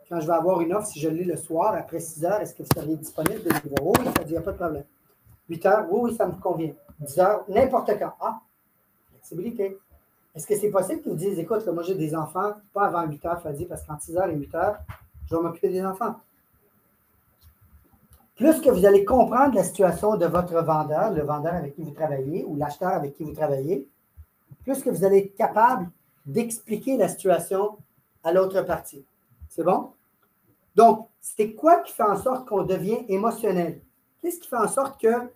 Quand je vais avoir une offre, si je l'ai le soir, après 6 heures, est-ce que vous seriez disponible de le voir? Oui, Fadi, il n'y a pas de problème. 8 heures, oui, oui, ça me convient. 10 heures, n'importe quand. Ah, flexibilité. Est-ce que c'est possible qu'ils vous disent, écoute, là, moi j'ai des enfants, pas avant 8 heures, Fadi, parce qu'entre 6 heures et 8 heures, je vais m'occuper des enfants. Plus que vous allez comprendre la situation de votre vendeur, le vendeur avec qui vous travaillez ou l'acheteur avec qui vous travaillez, plus que vous allez être capable d'expliquer la situation à l'autre partie. C'est bon? Donc, c'est quoi qui fait en sorte qu'on devient émotionnel? Qu'est-ce qui fait en sorte que,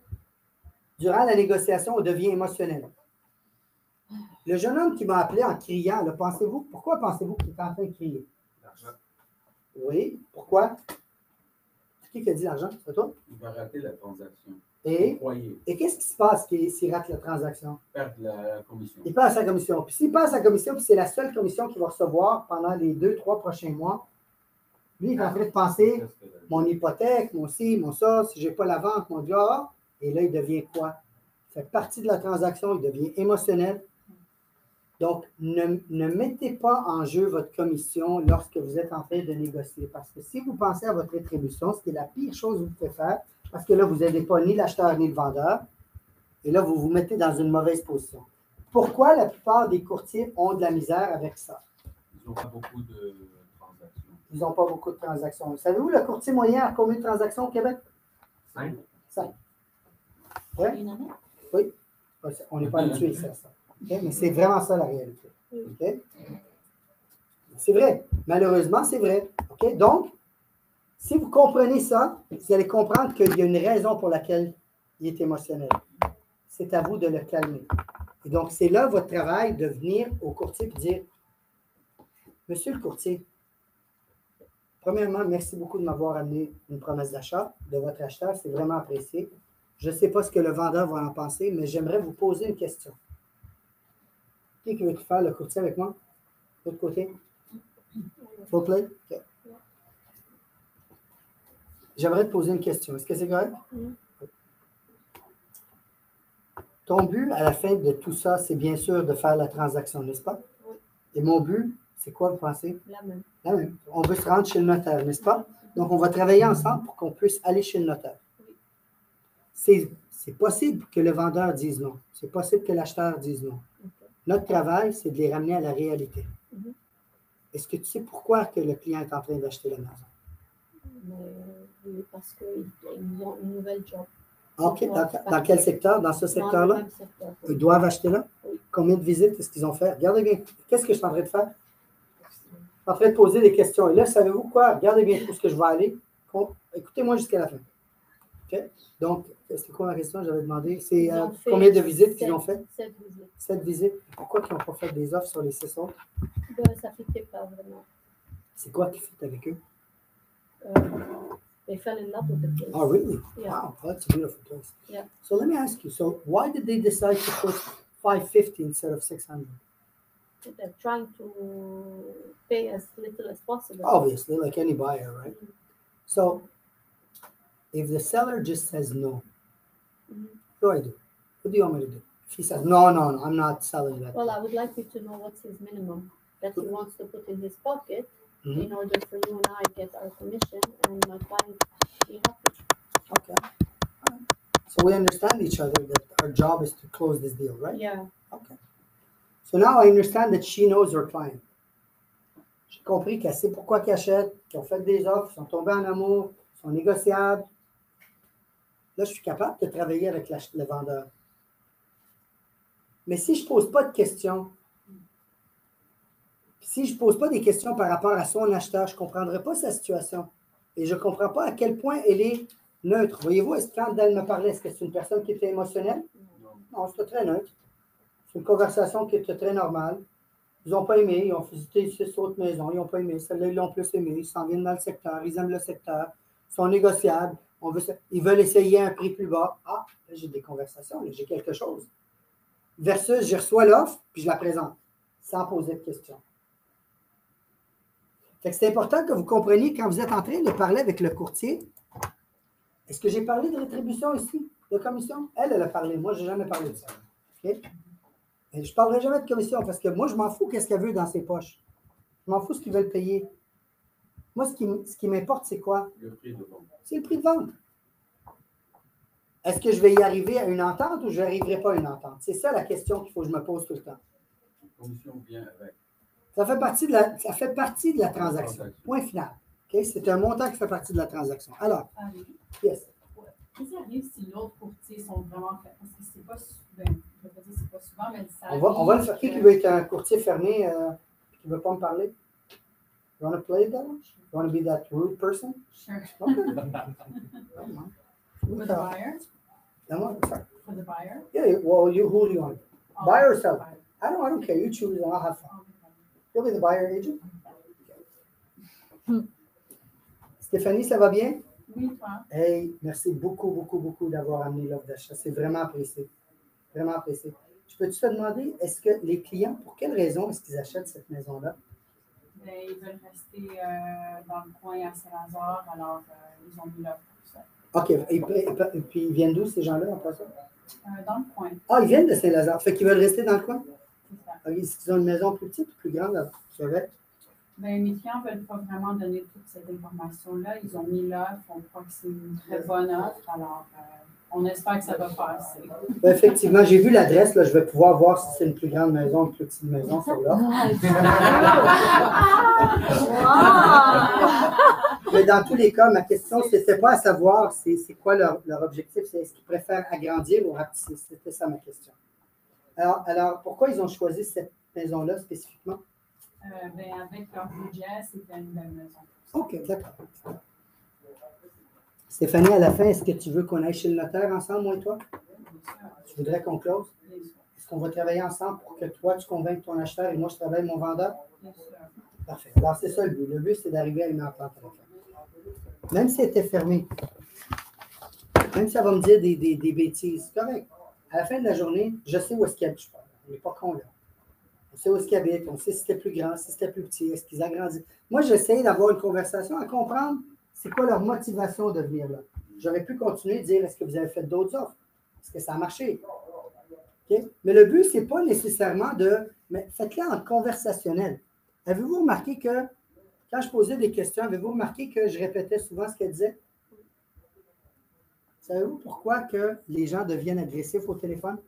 durant la négociation, on devient émotionnel? Le jeune homme qui m'a appelé en criant, là, pourquoi pensez-vous qu'il est en train de crier? L'argent. Oui, pourquoi? Qui a dit l'argent? C'est toi? Il va rater la transaction. Et Croyez. qu'est-ce qui se passe s'il rate la transaction? Perdre la commission. Il passe à la commission. Puis s'il passe à la commission, puis c'est la seule commission qu'il va recevoir pendant les 2-3 prochains mois, lui, il est en train de penser, mon hypothèque, mon ci, mon ça, si je n'ai pas la vente, mon gars, et là, il devient quoi? Il fait partie de la transaction, il devient émotionnel. Donc, ne mettez pas en jeu votre commission lorsque vous êtes en train de négocier. Parce que si vous pensez à votre rétribution, ce qui est la pire chose que vous pouvez faire, parce que là, vous n'aidez pas ni l'acheteur ni le vendeur, et là, vous vous mettez dans une mauvaise position. Pourquoi la plupart des courtiers ont de la misère avec ça? Ils n'ont pas beaucoup de transactions. Ils n'ont pas beaucoup de transactions. Savez-vous, le courtier moyen a combien de transactions au Québec? 5. 5. Ouais? Oui. On n'est pas habitué à ça. Okay? Mais c'est vraiment ça la réalité. Okay? C'est vrai. Malheureusement, c'est vrai. Okay? Donc, si vous comprenez ça, vous allez comprendre qu'il y a une raison pour laquelle il est émotionnel. C'est à vous de le calmer. Et donc, c'est là votre travail de venir au courtier et dire, Monsieur le courtier, premièrement, merci beaucoup de m'avoir amené une promesse d'achat de votre acheteur. C'est vraiment apprécié. Je ne sais pas ce que le vendeur va en penser, mais j'aimerais vous poser une question. Qui veut faire le courtier avec moi? De l'autre côté? Full play? Okay. J'aimerais te poser une question. Est-ce que c'est correct? Ton but, à la fin de tout ça, c'est bien sûr de faire la transaction, n'est-ce pas? Oui. Et mon but, c'est quoi, vous pensez? La même. La même. On veut se rendre chez le notaire, n'est-ce pas? Donc, on va travailler ensemble pour qu'on puisse aller chez le notaire. Oui. C'est possible que le vendeur dise non. C'est possible que l'acheteur dise non. Okay. Notre travail, c'est de les ramener à la réalité. Est-ce que tu sais pourquoi que le client est en train d'acheter la maison? Oui, parce qu'ils ont une nouvelle job. OK. Dans quel secteur? Dans ce secteur-là? Dans le même secteur. Ils doivent acheter là? Oui. Combien de visites est-ce qu'ils ont fait? Regardez bien. Qu'est-ce que je suis en train de faire? Je suis en train de poser des questions. Et là, savez-vous quoi? Regardez bien où ce que je vais aller. Écoutez-moi jusqu'à la fin. OK? Donc, c'était quoi ma question? J'avais demandé. C'est combien de visites qu'ils ont fait? 7 visites. 7 visites. Pourquoi ils n'ont pas fait des offres sur les 6 autres? Ça ne fitait pas vraiment. C'est quoi qui fait avec eux? They fell in love with the place. Oh, really? Yeah. Wow, that's a beautiful place. Yeah. So let me ask you, so why did they decide to put 550 instead of 600? They're trying to pay as little as possible. Obviously, like any buyer, right? So if the seller just says no, what do I do? What do you want me to do? If he says, no, I'm not selling that. Well, I would like you to know what's his minimum that he wants to put in his pocket in order for you and I to get our commission and my client be happy. Okay. All right. So we understand each other that our job is to close this deal, right? Yeah. Okay. So now I understand that she knows her client. J'ai compris qu'elle sait pourquoi qu'elle achète, qu'ils ont fait des offres, ils sont tombés en amour, ils sont négociables. Là, je suis capable de travailler avec le vendeur. Mais si je ne pose pas de questions, si je ne pose pas des questions par rapport à son acheteur, je ne comprendrai pas sa situation. Et je ne comprends pas à quel point elle est neutre. Voyez-vous, quand elle me parlait, est-ce que c'est une personne qui était émotionnelle? Non, c'était très neutre. C'est une conversation qui était très normale. Ils n'ont pas aimé, ils ont visité 6 autres maisons, ils n'ont pas aimé. Celle-là, ils l'ont plus aimé. Ils s'en viennent dans le secteur, ils aiment le secteur, ils sont négociables. Ils veulent essayer un prix plus bas. Ah, là, j'ai des conversations, là, j'ai quelque chose. Versus, je reçois l'offre, puis je la présente, sans poser de questions. Fait que c'est important que vous compreniez quand vous êtes en train de parler avec le courtier. Est-ce que j'ai parlé de rétribution ici, de commission? Elle a parlé. Moi, je n'ai jamais parlé de ça. Okay? Et je ne parlerai jamais de commission parce que moi, je m'en fous qu'est-ce qu'elle veut dans ses poches. Je m'en fous ce qu'ils veulent payer. Moi, ce qui m'importe, c'est quoi? Le prix de vente. C'est le prix de vente. Est-ce que je vais y arriver à une entente ou je n'arriverai pas à une entente? C'est ça la question qu'il faut que je me pose tout le temps. La commission vient avec. Ça fait partie de la transaction. Point final. Okay? C'est un montant qui fait partie de la transaction. Alors, yes. Qu'est-ce qui arrive si l'autre courtier sont vraiment faits? Parce que c'est pas souvent, je vais pas dire c'est pas souvent, mais ça On va le faire. Qui veut être un courtier fermé qui ne veut pas me parler? You want to play that? You want to be that rude person? Sure. Okay. For the buyer? For the buyer? Yeah, well, who do you want? Oh, Buyer or seller? buyer. I don't care. You choose and I'll have fun. Okay. You'll be the buyer agent. Stéphanie, ça va bien? Oui, toi. Hey, merci beaucoup d'avoir amené l'offre d'achat. C'est vraiment apprécié. Vraiment apprécié. Je peux-tu te demander, est-ce que les clients, pour quelle raison est-ce qu'ils achètent cette maison-là? Ben, ils veulent rester dans le coin à Saint-Lazare, alors ils ont mis l'offre pour ça. OK. Et puis, ils viennent d'où, ces gens-là, en passant? Dans le coin, Ah, ils viennent de Saint-Lazare. Fait qu'ils veulent rester dans le coin? c'est ça. OK. Est-ce qu'ils ont une maison plus petite ou plus grande là-bas? C'est vrai? Ben, mes clients ne veulent pas vraiment donner toute cette information-là. Ils ont mis l'offre, on croit que c'est une très bonne offre, alors on espère que ça va passer. Effectivement, j'ai vu l'adresse. Là, je vais pouvoir voir si c'est une plus grande maison ou une plus petite maison sur là. Mais dans tous les cas, ma question, ce n'était pas à savoir c'est quoi leur objectif, c'est est-ce qu'ils préfèrent agrandir ou rapetisser. C'était ça ma question. Alors, pourquoi ils ont choisi cette maison-là spécifiquement? Ben, avec leur budget, c'était une belle maison. OK, d'accord. Stéphanie, à la fin, est-ce que tu veux qu'on aille chez le notaire ensemble, moi et toi? Tu voudrais qu'on close? Bien sûr. Est-ce qu'on va travailler ensemble pour que toi, tu convainques ton acheteur et moi, je travaille mon vendeur? Bien sûr. Parfait. Alors, c'est ça le but. Le but, c'est d'arriver à une entente à la fin. Même si c'était fermé, même si ça va me dire des bêtises, c'est correct. À la fin de la journée, je sais où est-ce qu'il habite. On n'est pas con là. On sait où est-ce qu'ils habitent, on sait si c'était plus grand, si c'était plus petit, est-ce qu'ils agrandissent. Moi, j'essaie d'avoir une conversation à comprendre c'est quoi leur motivation de venir là. J'aurais pu continuer de dire est-ce que vous avez fait d'autres offres? Est-ce que ça a marché? Okay? Mais le but, ce n'est pas nécessairement mais faites-le en conversationnel. Avez-vous remarqué que quand je posais des questions, avez-vous remarqué que je répétais souvent ce qu'elle disait? Savez-vous pourquoi que les gens deviennent agressifs au téléphone?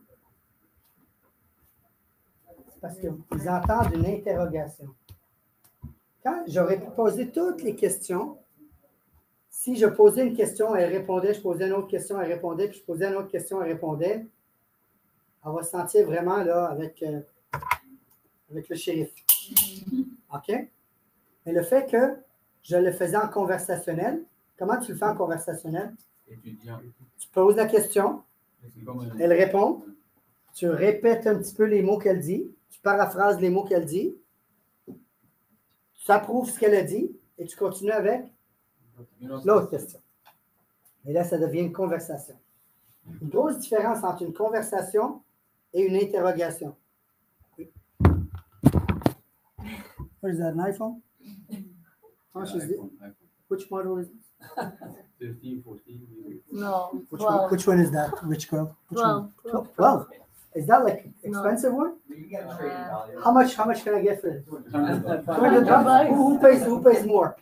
C'est parce qu'ils entendent une interrogation. Quand j'aurais pu poser toutes les questions, si je posais une question, elle répondait, je posais une autre question, elle répondait, puis je posais une autre question, elle répondait, on va se sentir vraiment là avec le shérif. OK? Mais le fait que je le faisais en conversationnel, comment tu le fais en conversationnel? Étudiant. Tu poses la question, elle répond, tu répètes un petit peu les mots qu'elle dit, tu paraphrases les mots qu'elle dit, tu approuves ce qu'elle a dit et tu continues avec l'autre question. Et là, ça devient une conversation. Une grosse différence entre une conversation et une interrogation. What is that, an iPhone? How much is it? Which model is it? 13, 14. No, Which one is that, rich girl? Which 12. one? 12. Is that like expensive one? You get a trading value. How much can I get for it? $200? Who pays more?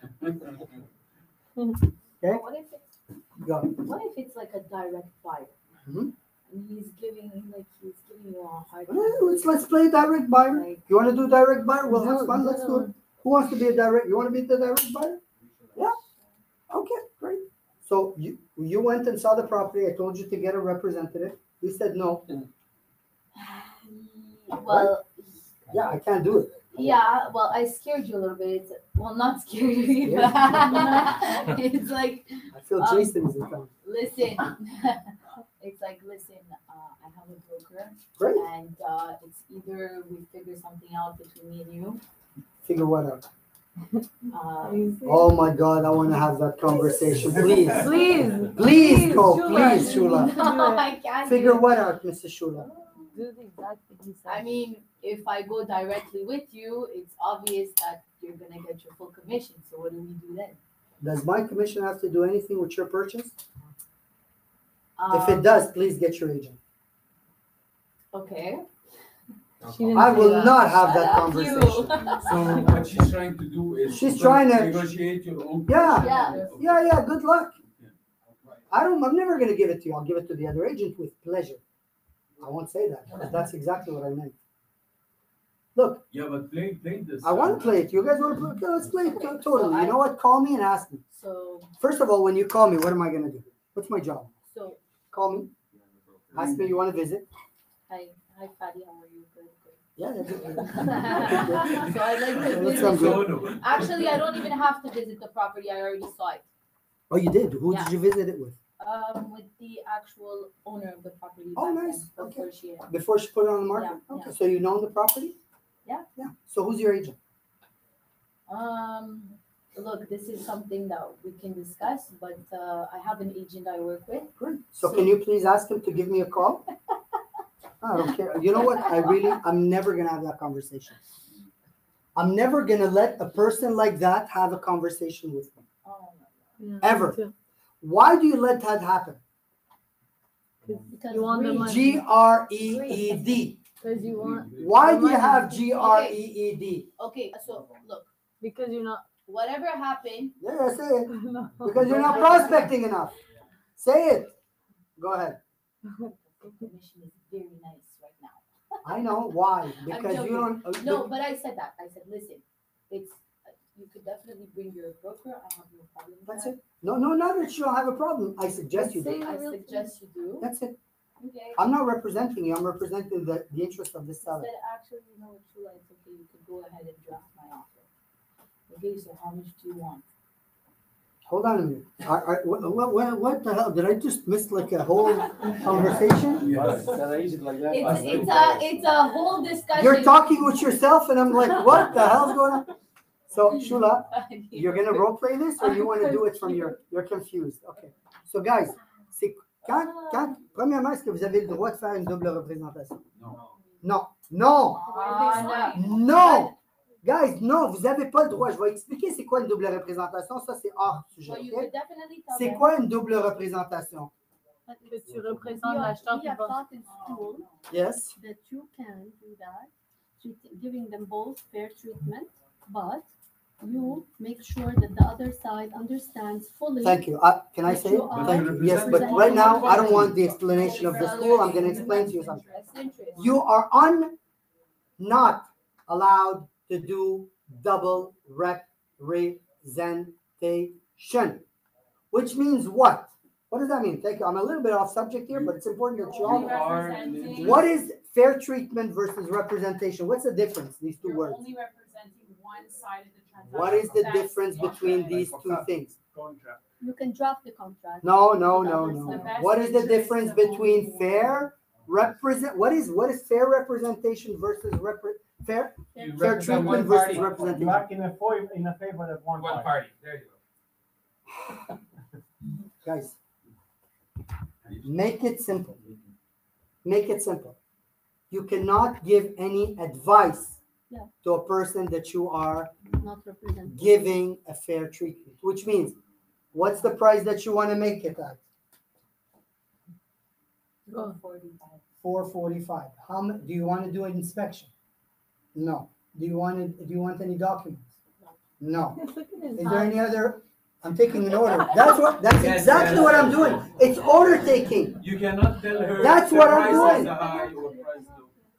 Okay? What if it's Go. like a direct buyer? Mhm. And he's giving you a hard time. Well, let's play direct buyer. Like, You want to do direct buyer? Well, that's fun. Let's do it. Who wants to be a direct? You want to be the direct buyer? Yeah. Okay, great. So you went and saw the property. I told you to get a representative. You said no. well, Yeah, I can't do it. yeah, well, I scared you a little bit. Well, not scared you, but it's like, I feel Jason is in town. listen. It's like, listen, I have a broker broker. Great. And it's either we figure something out between me and you. Figure what out? Uh, Oh my God, I want to have that conversation. Please. Please. Please go. Shula. Please, Shula. no, I can't. Figure do it. what out, Mrs. Shula? Do the exact thing he said. I mean, if I go directly with you, it's obvious that you're gonna get your full commission. So what do we do then? Does my commission have to do anything with your purchase? If it Um, does, please get your agent. Okay. She didn't I say will that. not have Shut that up, conversation. So what she's trying to do is. She's trying to- Negotiate your own. Yeah. Yeah. Yeah, good luck. I'm never going to give it to you. I'll give it to the other agent with pleasure. I won't say that, because that's exactly what I meant. Look, Yeah, but play this. I want to play it. You guys want to play it? Okay, let's play it totally. You know what? Call me and ask me. So First of all, when you call me, what am I going to do? What's my job? so Call me. Ask me you want to visit. hi Fadi, how are you? Good, good. Yeah, that's it. So I'd like to Let's visit. go. No. Actually, I don't even have to visit the property. I already saw it. Oh, you did? Who Yeah. did you visit it with? With the actual owner of the property. Oh, back nice. then, Okay. Before she. Before she put it on the market? Yeah, Okay, yeah. so you know the property? Yeah. Yeah. So who's your agent? Look, this is something that we can discuss, but I have an agent I work with. Great. So can you please ask him to give me a call? I don't care. You know what? I'm never going to have that conversation. I'm never going to let a person like that have a conversation with me. Oh, Yeah, Ever. me too. Why do you let that happen? because You want the greed. money. G-R-E-E-D. Because you want. Why the do you money. have G-R-E-E-D? Okay, so look, Because you're not. whatever happened, Yeah, say it. No. Because you're not prospecting enough. Say it. Go ahead. the commission is very nice right now. I know. Why? Because you joking. don't. No, but I said that. I said, listen, it's you could definitely bring your broker. I have no problem with That's that. it. No, not that you don't have a problem. I suggest you do. Say I the real thing. suggest you do. That's it. Okay. I'm not representing you. I'm representing the interest of the He seller. said, actually, you know what, Chula, it's okay. You could go ahead and draft my offer. Okay, so how much do you want? Hold on a minute. What the hell? Did I just miss like a whole conversation? Yes. It's a whole discussion. You're talking with yourself, and I'm like, what the hell's going on? So, Shula, you're gonna role play this, or you want to do it from you're confused? Okay. So, guys, c'est premièrement, est-ce que vous avez le droit de faire une double représentation? No. Non. Ah, no. Non. Guys, non, vous n'avez pas le droit. Je vais expliquer c'est quoi une double représentation. Ça, c'est hors sujet. So you ok? could definitely tell C'est them. quoi une double représentation? Que tu représentes l'acheteur We qui have pense. thought in school Yes. that you can do that, giving them both fair treatment, but you make sure that the other side understands fully. Thank you. Can I say it? You are Thank you. Yes, but right now, I don't want the explanation of the school. I'm going to explain to you something. Best interest. You are not allowed to do double representation, which means what? What does that mean? Thank you. I'm a little bit off subject here, but it's important that you all You are an agent. What is fair treatment versus representation? What's the difference, these two You're words? only representing one side of the transaction. What is the That's difference between these two things? Contract. You can draft the contract. No. The best What is the interest difference of the between homeowner. fair what is fair representation versus fair You fair represent treatment one versus party. You representation? act in a favor of one One party. party. There you Guys, go. make it simple. Make it simple. You cannot give any advice Yeah. to a person that you are Not represented. giving a fair treatment, which means what's the price that you want to make it at? 45. 445. How much do you want to do an inspection? No. Do you want any documents? No. Look at his Is there eyes. any other? I'm taking an order. That's Yes, exactly yes. what I'm doing. It's order taking. You cannot tell her. That's the what I'm price doing. is high or price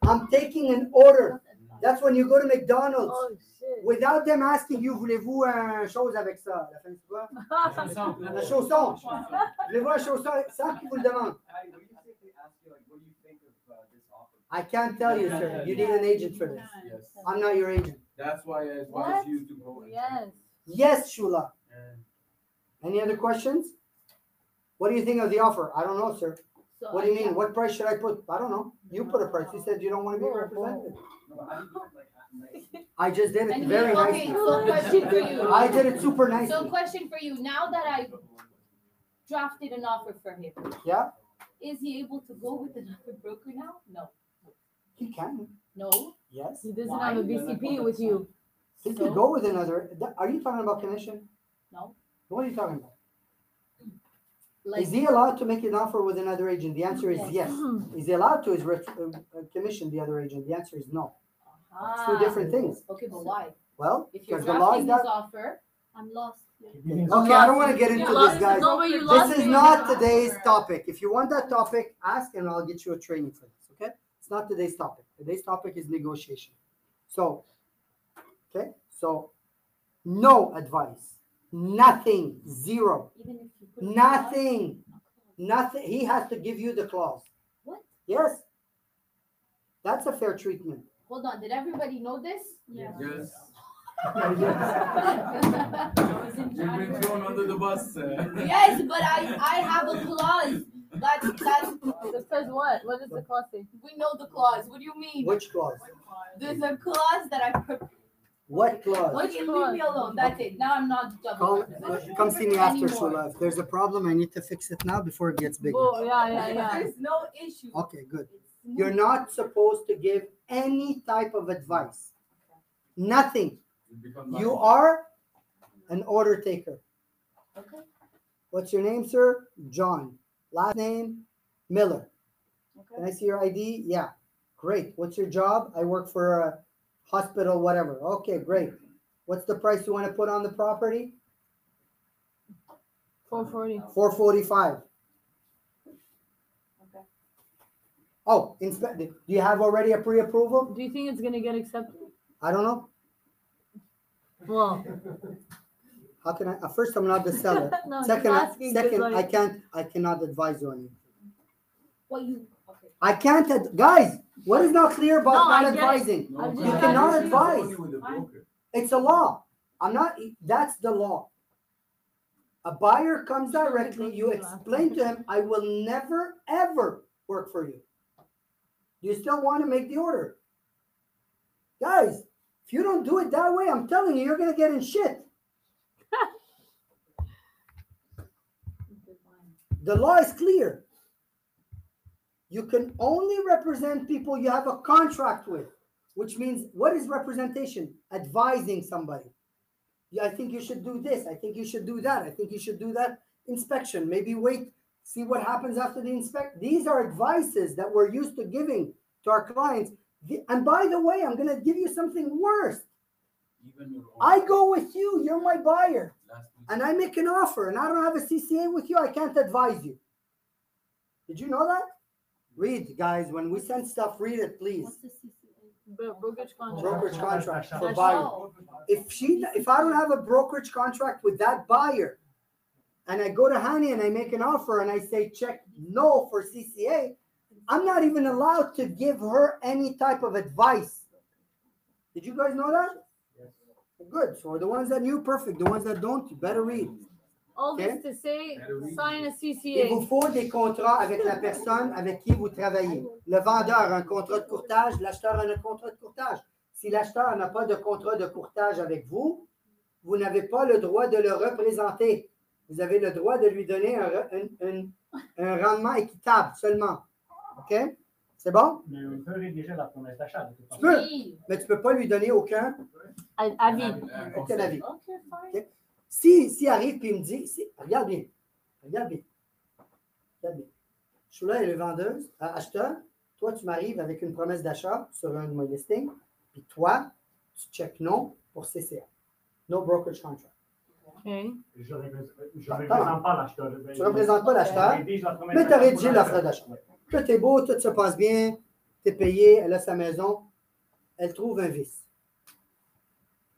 low. I'm taking an order. That's when you go to McDonald's Oh, shit. without them asking you, voulez-vous un chose avec ça? La fin, c'est quoi? Un chausson. Voulez-vous un chausson? Ça qui vous le demande. I can't tell you, sir. You need an agent for this. Yes. I'm not your agent. That's why I advise What? you to go. and- Yes. Yes, Shula. And Any other questions? What do you think of the offer? I don't know, sir. So What do you yeah. mean? What price should I put? I don't know. You put a price. You said you don't want to be represented. I just did it And very okay, nicely. so question for you. I did it super So nicely. question for you, now that I drafted an offer for him. Yeah. Is he able to go with another broker now? No. He can. No. Yes. He doesn't Why? have a BCP with you. He So? could go with another. Are you talking about commission? No. What are you talking about? Like, Is he allowed to make an offer with another agent? The answer is yes. Is he allowed to commission the other agent? The answer is no. It's two different things. Okay, but why? Well, If you're because the law is drafting his that. offer, I'm lost. Okay, I don't want to get into this, guys. No, but you lost This is me. not today's topic. If you want that topic, ask and I'll get you a training for this, okay? It's not today's topic. Today's topic is negotiation. So, okay? So, no advice. Nothing. Zero. even if you put a Nothing. clause- Nothing. He has to give you the clause. What? Yes. That's a fair treatment. Hold on, did everybody know this? Yeah. Yes. That was in You've been January. thrown under the bus. Yes, but I have a clause. That's It says what? What does the clause say? we know the clause. What do you mean? Which clause? There's a clause that I prepared. What clause? Okay, leave me alone. That's it. Now I'm not double represented Come see me after, anymore. Shula. If there's a problem, I need to fix it now before it gets bigger. Oh, yeah. There's no issue. Okay, good. It's smooth. You're not supposed to give any type of advice. Nothing. It becomes You like- are an order taker. Okay. What's your name, sir? John. Last name? Miller. Can I Okay. see your ID? Yeah. Great. What's your job? I work for a hospital, whatever. Okay, great. What's the price you want to put on the property? 440. $445. Okay. Oh, do you have already a pre-approval? Do you think it's gonna get accepted? I don't know. Well, How can I? First, I'm not the seller. no, Second, just asking, 'cause, second, like, I cannot advise you on it. What you? Okay. I can't, guys. What is not clear about No, not I get it. advising? No, I'm but just You cannot she's advise. only with the broker. It's a law. I'm not. That's the law. A buyer comes directly. You explain to him, "I will never ever work for you." You still want to make the order, guys? If you don't do it that way, I'm telling you, you're gonna get in shit. Okay, fine. The law is clear. You can only represent people you have a contract with, which means what is representation? Advising somebody. Yeah, I think you should do this. I think you should do that. I think you should do that inspection. Maybe wait, see what happens after the inspection. These are advices that we're used to giving to our clients. And by the way, I'm going to give you something worse. Even your own I go with you. You're my buyer. last week. And I make an offer and I don't have a CCA with you, I can't advise you. Did you know that? Read, guys. When we send stuff, read it, please. What's the CCA? brokerage contract. Brokerage contract for That's buyer. Oh, If I don't have a brokerage contract with that buyer, and I go to Hani and I make an offer and I say check no for CCA, I'm not even allowed to give her any type of advice. Did you guys know that? Yes. Good. So the ones that knew, perfect. The ones that don't, you better read. All this to say, sign a Il CCA. vous faut des contrats avec la personne avec qui vous travaillez. Le vendeur a un contrat de courtage, l'acheteur a un contrat de courtage. Si l'acheteur n'a pas de contrat de courtage avec vous, vous n'avez pas le droit de le représenter. Vous avez le droit de lui donner un rendement équitable seulement. OK? C'est bon? Mais on peut rédiger la promesse d'achat. de toute Tu façon. peux, oui. mais tu ne peux pas lui donner aucun Avis. avis. Okay, fine. Si arrive et il me dit, regarde bien, regarde bien. Je suis là et le vendeuse, acheteur, toi tu m'arrives avec une promesse d'achat sur un de mes listings, puis toi, tu check non pour CCA. No brokerage contract. Okay. Je ne représente pas l'acheteur. Tu ne représentes pas l'acheteur, Rédige la promesse mais tu as d'achat rédigé pour l'offre l'acheteur. d'achat. Tout est beau, tout se passe bien, tu es payé, elle a sa maison, elle trouve un vice.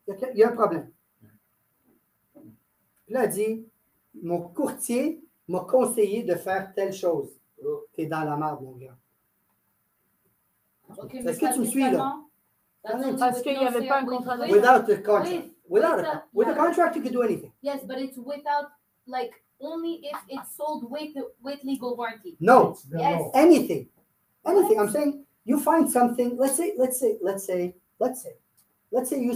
Il y a un problème. Puis là, elle dit, mon courtier m'a conseillé de faire telle chose. Oh, t'es dans la merde, mon gars. Okay, Est-ce que tu me suis, là? seulement- that's Non, non, only parce with qu'il no y avait pas un with- contrat with- de- Without a contract. with With a contract, you can do anything. Yes, but it's without like only if it's sold with legal warranty. No, It's the Yes. law. anything. I'm saying you find something, let's say you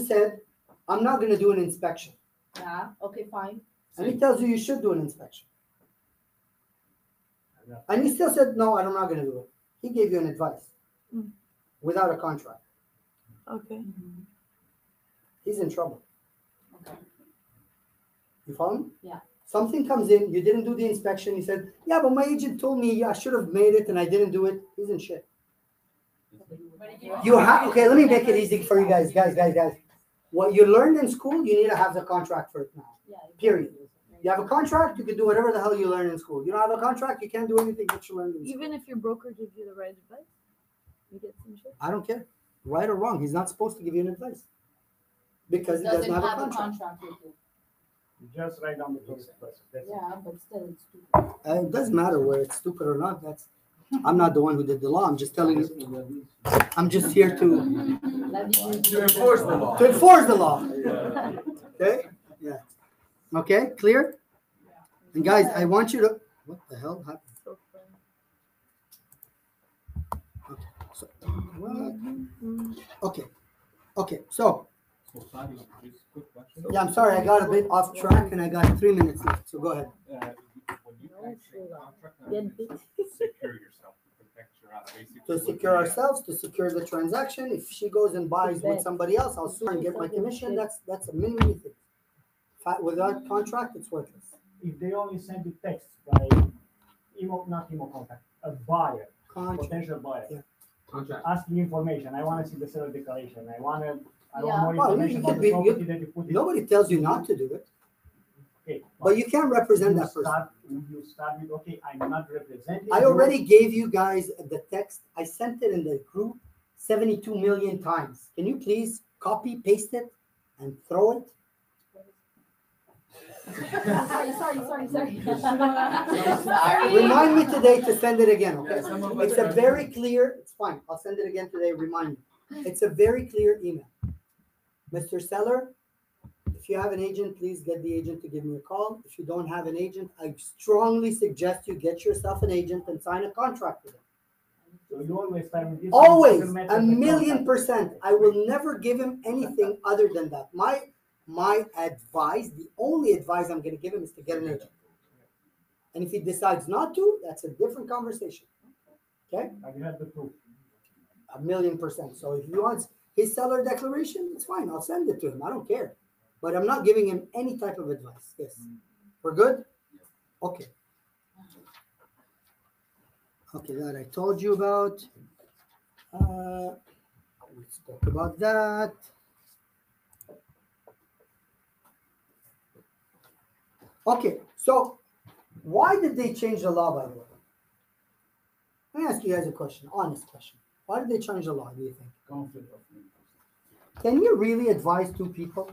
said, I'm not going to do an inspection. Yeah, okay, fine. And he tells you you should do an inspection. And you still said, no, I'm not going to do it. He gave you an advice without a contract. Okay. He's in trouble. Okay. You follow me? Yeah. Something comes in, you didn't do the inspection. He said, yeah, but my agent told me I should have made it and I didn't do it. He's in shit. You have, okay, let me make it easy for you guys. What you learned in school, you need to have the contract for it now. Yeah. Period. You have a contract, you can do whatever the hell you learn in school. You don't have a contract, you can't do anything that you learned in school. Even if your broker gives you the right advice, you get some shit. I don't care. Right or wrong, he's not supposed to give you an advice. Because he doesn't have a contract. with you. You just write down the process. That's it. Yeah, but still it's stupid. It doesn't matter whether it's stupid or not. I'm not the one who did the law. I'm just telling you. I'm just here to enforce the law. enforce the law. Okay? Yeah. Okay, clear? And guys, I want you to, what the hell happened? So funny. So, what? Okay, so, So, sorry, just quick question. yeah, I'm sorry, I got a bit off track and I got 3 minutes left, so go ahead. When you actually contract, Yeah, to secure yourself, to protect your ass, basically. To secure ourselves, to secure the transaction. If she goes and buys with somebody else, I'll sue her and get my commission. That's a many things. Without contract, it's worthless. If they only send you text by not email contact, a buyer, Contract. potential buyer, Yeah. Contract. asking information. I want to see the seller declaration. I want Yeah. more Well, information you about could the be- property that you put in. Nobody tells you not to do it, Okay, but you can't represent that person. You start with, okay, I'm not representing. I you. already gave you guys the text. I sent it in the group 72 million times. Can you please copy, paste it, and throw it? Sorry. Remind me today to send it again, okay? It's a very clear, it's fine. I'll send it again today, remind me. It's a very clear email. Mr. Seller, if you have an agent, please get the agent to give me a call. If you don't have an agent, I strongly suggest you get yourself an agent and sign a contract with him. So you always start with this. Always, You met a with the million contract. %. I will never give him anything other than that. My advice, the only advice I'm going to give him is to get an agent. And if he decides not to, that's a different conversation. Okay? Have you had the proof? A million %. So if he wants his seller declaration, it's fine. I'll send it to him. I don't care. But I'm not giving him any type of advice. Yes. We're good? Okay. Okay, that I told you about. Let's talk about that. Okay, so why did they change the law, by the way? Let me ask you guys a question, honest question. Why did they change the law, do you think? Conflict of interest. Can you really advise two people?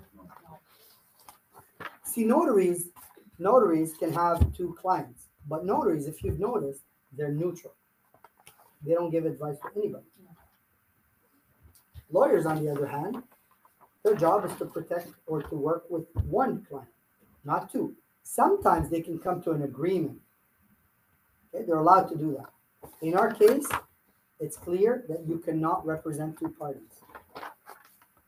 See, notaries can have two clients, but notaries, if you've noticed, they're neutral. They don't give advice to anybody. Lawyers, on the other hand, their job is to protect or to work with one client, not two. Sometimes they can come to an agreement. Okay, they're allowed to do that. In our case, it's clear that you cannot represent two parties.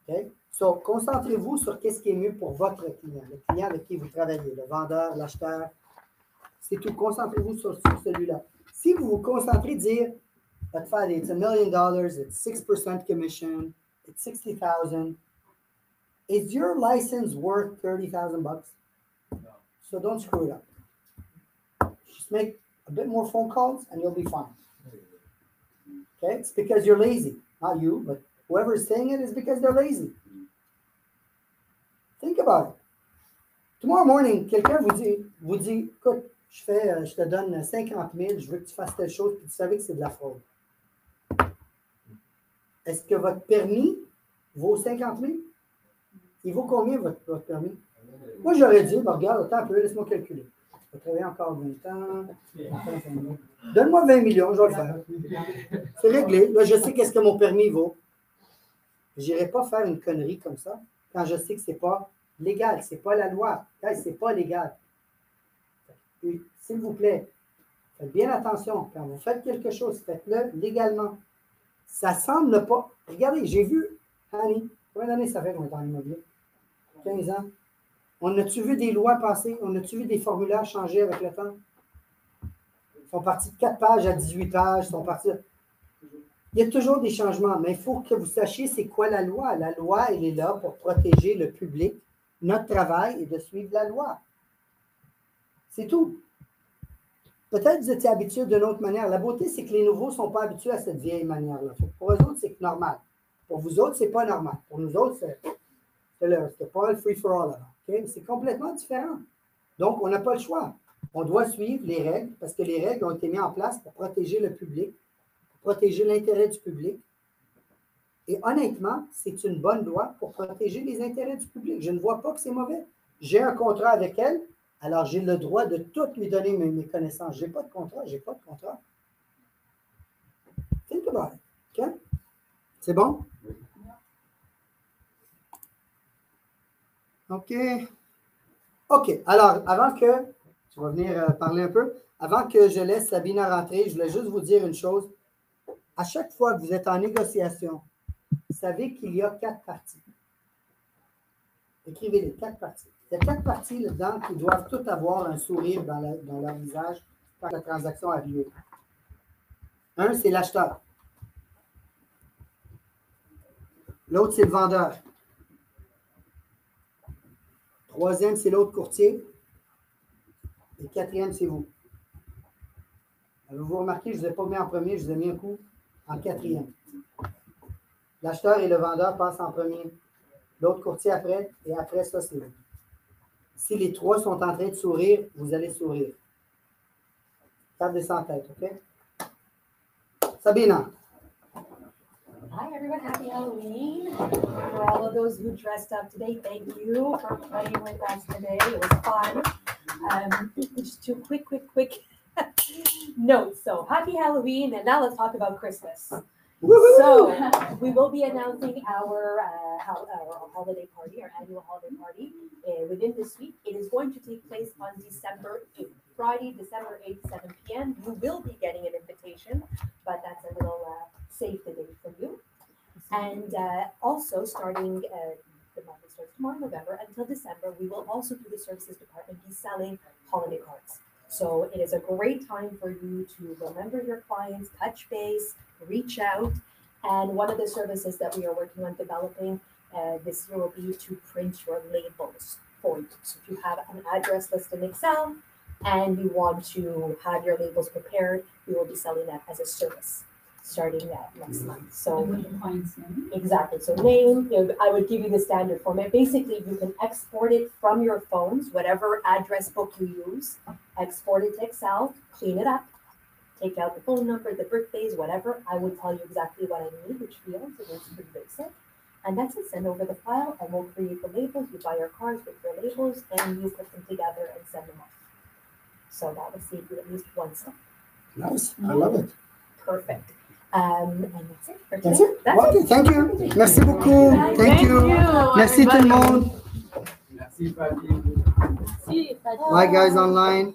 Okay? So, concentrez-vous sur qu'est-ce qui est mieux pour votre client, le client avec qui vous travaillez, le vendeur, l'acheteur. C'est tout. Concentrez-vous sur celui-là. Si vous vous concentrez dire, it's $1 million, it's 6% commission, it's 60,000. Is your license worth 30,000 bucks? No. So don't screw it up. Just make a bit more phone calls and you'll be fine. Okay? It's because you're lazy. Not you, but whoever is saying it is because they're lazy. Think about it. Tomorrow morning, quelqu'un vous dit, écoute, je te donne 50 000, je veux que tu fasses telle chose, puis tu savais que c'est de la fraude. Est-ce que votre permis vaut 50 000? Il vaut combien votre permis? Moi, j'aurais dit, regarde, attends un peu, laisse-moi calculer. Je vais travailler encore 20 ans. Donne-moi 20 millions, je vais le faire. C'est réglé. Là, je sais qu'est-ce que mon permis vaut. Je n'irai pas faire une connerie comme ça quand je sais que ce n'est pas légal. Ce n'est pas la loi. C'est pas légal. Puis, s'il vous plaît, faites bien attention. Quand vous faites quelque chose, faites-le légalement. Ça semble pas. Regardez, j'ai vu, Annie, combien d'années ça fait qu'on est en immobilier? 15 ans. On a-tu vu des lois passer? On a-tu vu des formulaires changer avec le temps? Ils sont partis de 4 pages à 18 pages. Ils sont partis. Il y a toujours des changements, mais il faut que vous sachiez c'est quoi la loi. La loi, elle est là pour protéger le public. Notre travail est de suivre la loi. C'est tout. Peut-être que vous étiez habitué d'une autre manière. La beauté, c'est que les nouveaux ne sont pas habitués à cette vieille manière-là. Pour eux autres, c'est normal. Pour vous autres, ce n'est pas normal. Pour nous autres, c'est pas le free-for-all. Okay? C'est complètement différent. Donc, on n'a pas le choix. On doit suivre les règles parce que les règles ont été mises en place pour protéger le public, pour protéger l'intérêt du public. Et honnêtement, c'est une bonne loi pour protéger les intérêts du public. Je ne vois pas que c'est mauvais. J'ai un contrat avec elle, alors j'ai le droit de tout lui donner mes connaissances. Je n'ai pas de contrat, j'ai pas de contrat. Think about it. OK? C'est bon? OK. OK. Alors, avant que, tu vas venir parler un peu, avant que je laisse Sabina rentrer, je voulais juste vous dire une chose. À chaque fois que vous êtes en négociation, vous savez qu'il y a 4 parties. Écrivez-les, 4 parties. Il y a 4 parties là-dedans qui doivent toutes avoir un sourire dans leur visage quand la transaction a lieu. Un, c'est l'acheteur. L'autre, c'est le vendeur. Troisième, c'est l'autre courtier. Et quatrième, c'est vous. Alors, vous remarquez, je ne vous ai pas mis en premier, je vous ai mis un coup en quatrième. L'acheteur et le vendeur passent en premier. L'autre courtier après, et après ça, c'est vous. Si les 3 sont en train de sourire, vous allez sourire. Gardez ça en tête, OK? Sabina. Hi everyone, happy Halloween. For all of those who dressed up today, thank you for playing with us today. It was fun. Just 2 quick notes. So happy Halloween, and now let's talk about Christmas. Woo-hoo! So we will be announcing our holiday party, our annual holiday party within this week. It is going to take place on December 8th, Friday, December 8th, 7 p.m. You will be getting an invitation, but that's a little save the date for you. And also starting the month that starts tomorrow, November, until December, we will also through the services department be selling holiday cards. So it is a great time for you to remember your clients, touch base, reach out. And one of the services that we are working on developing this year will be to print your labels for you. So if you have an address list in Excel and you want to have your labels prepared, we will be selling that as a service starting next month. So with the client's name. Exactly. So name, I would give you the standard format. Basically, you can export it from your phones, whatever address book you use, export it to Excel, clean it up, take out the phone number, the birthdays, whatever. I would tell you exactly what I need, which fields, it is pretty basic. And that's it. Send over the file and we'll create the labels. You buy your cards with your labels and you put them together and send them off. So that would save you at least one step. Nice. I love it. Perfect. And that's it for today. That's it? That's OK, it. thank you. Merci beaucoup. Thank you. Merci tout le monde. Merci, Fabien. See, Bye, guys, online.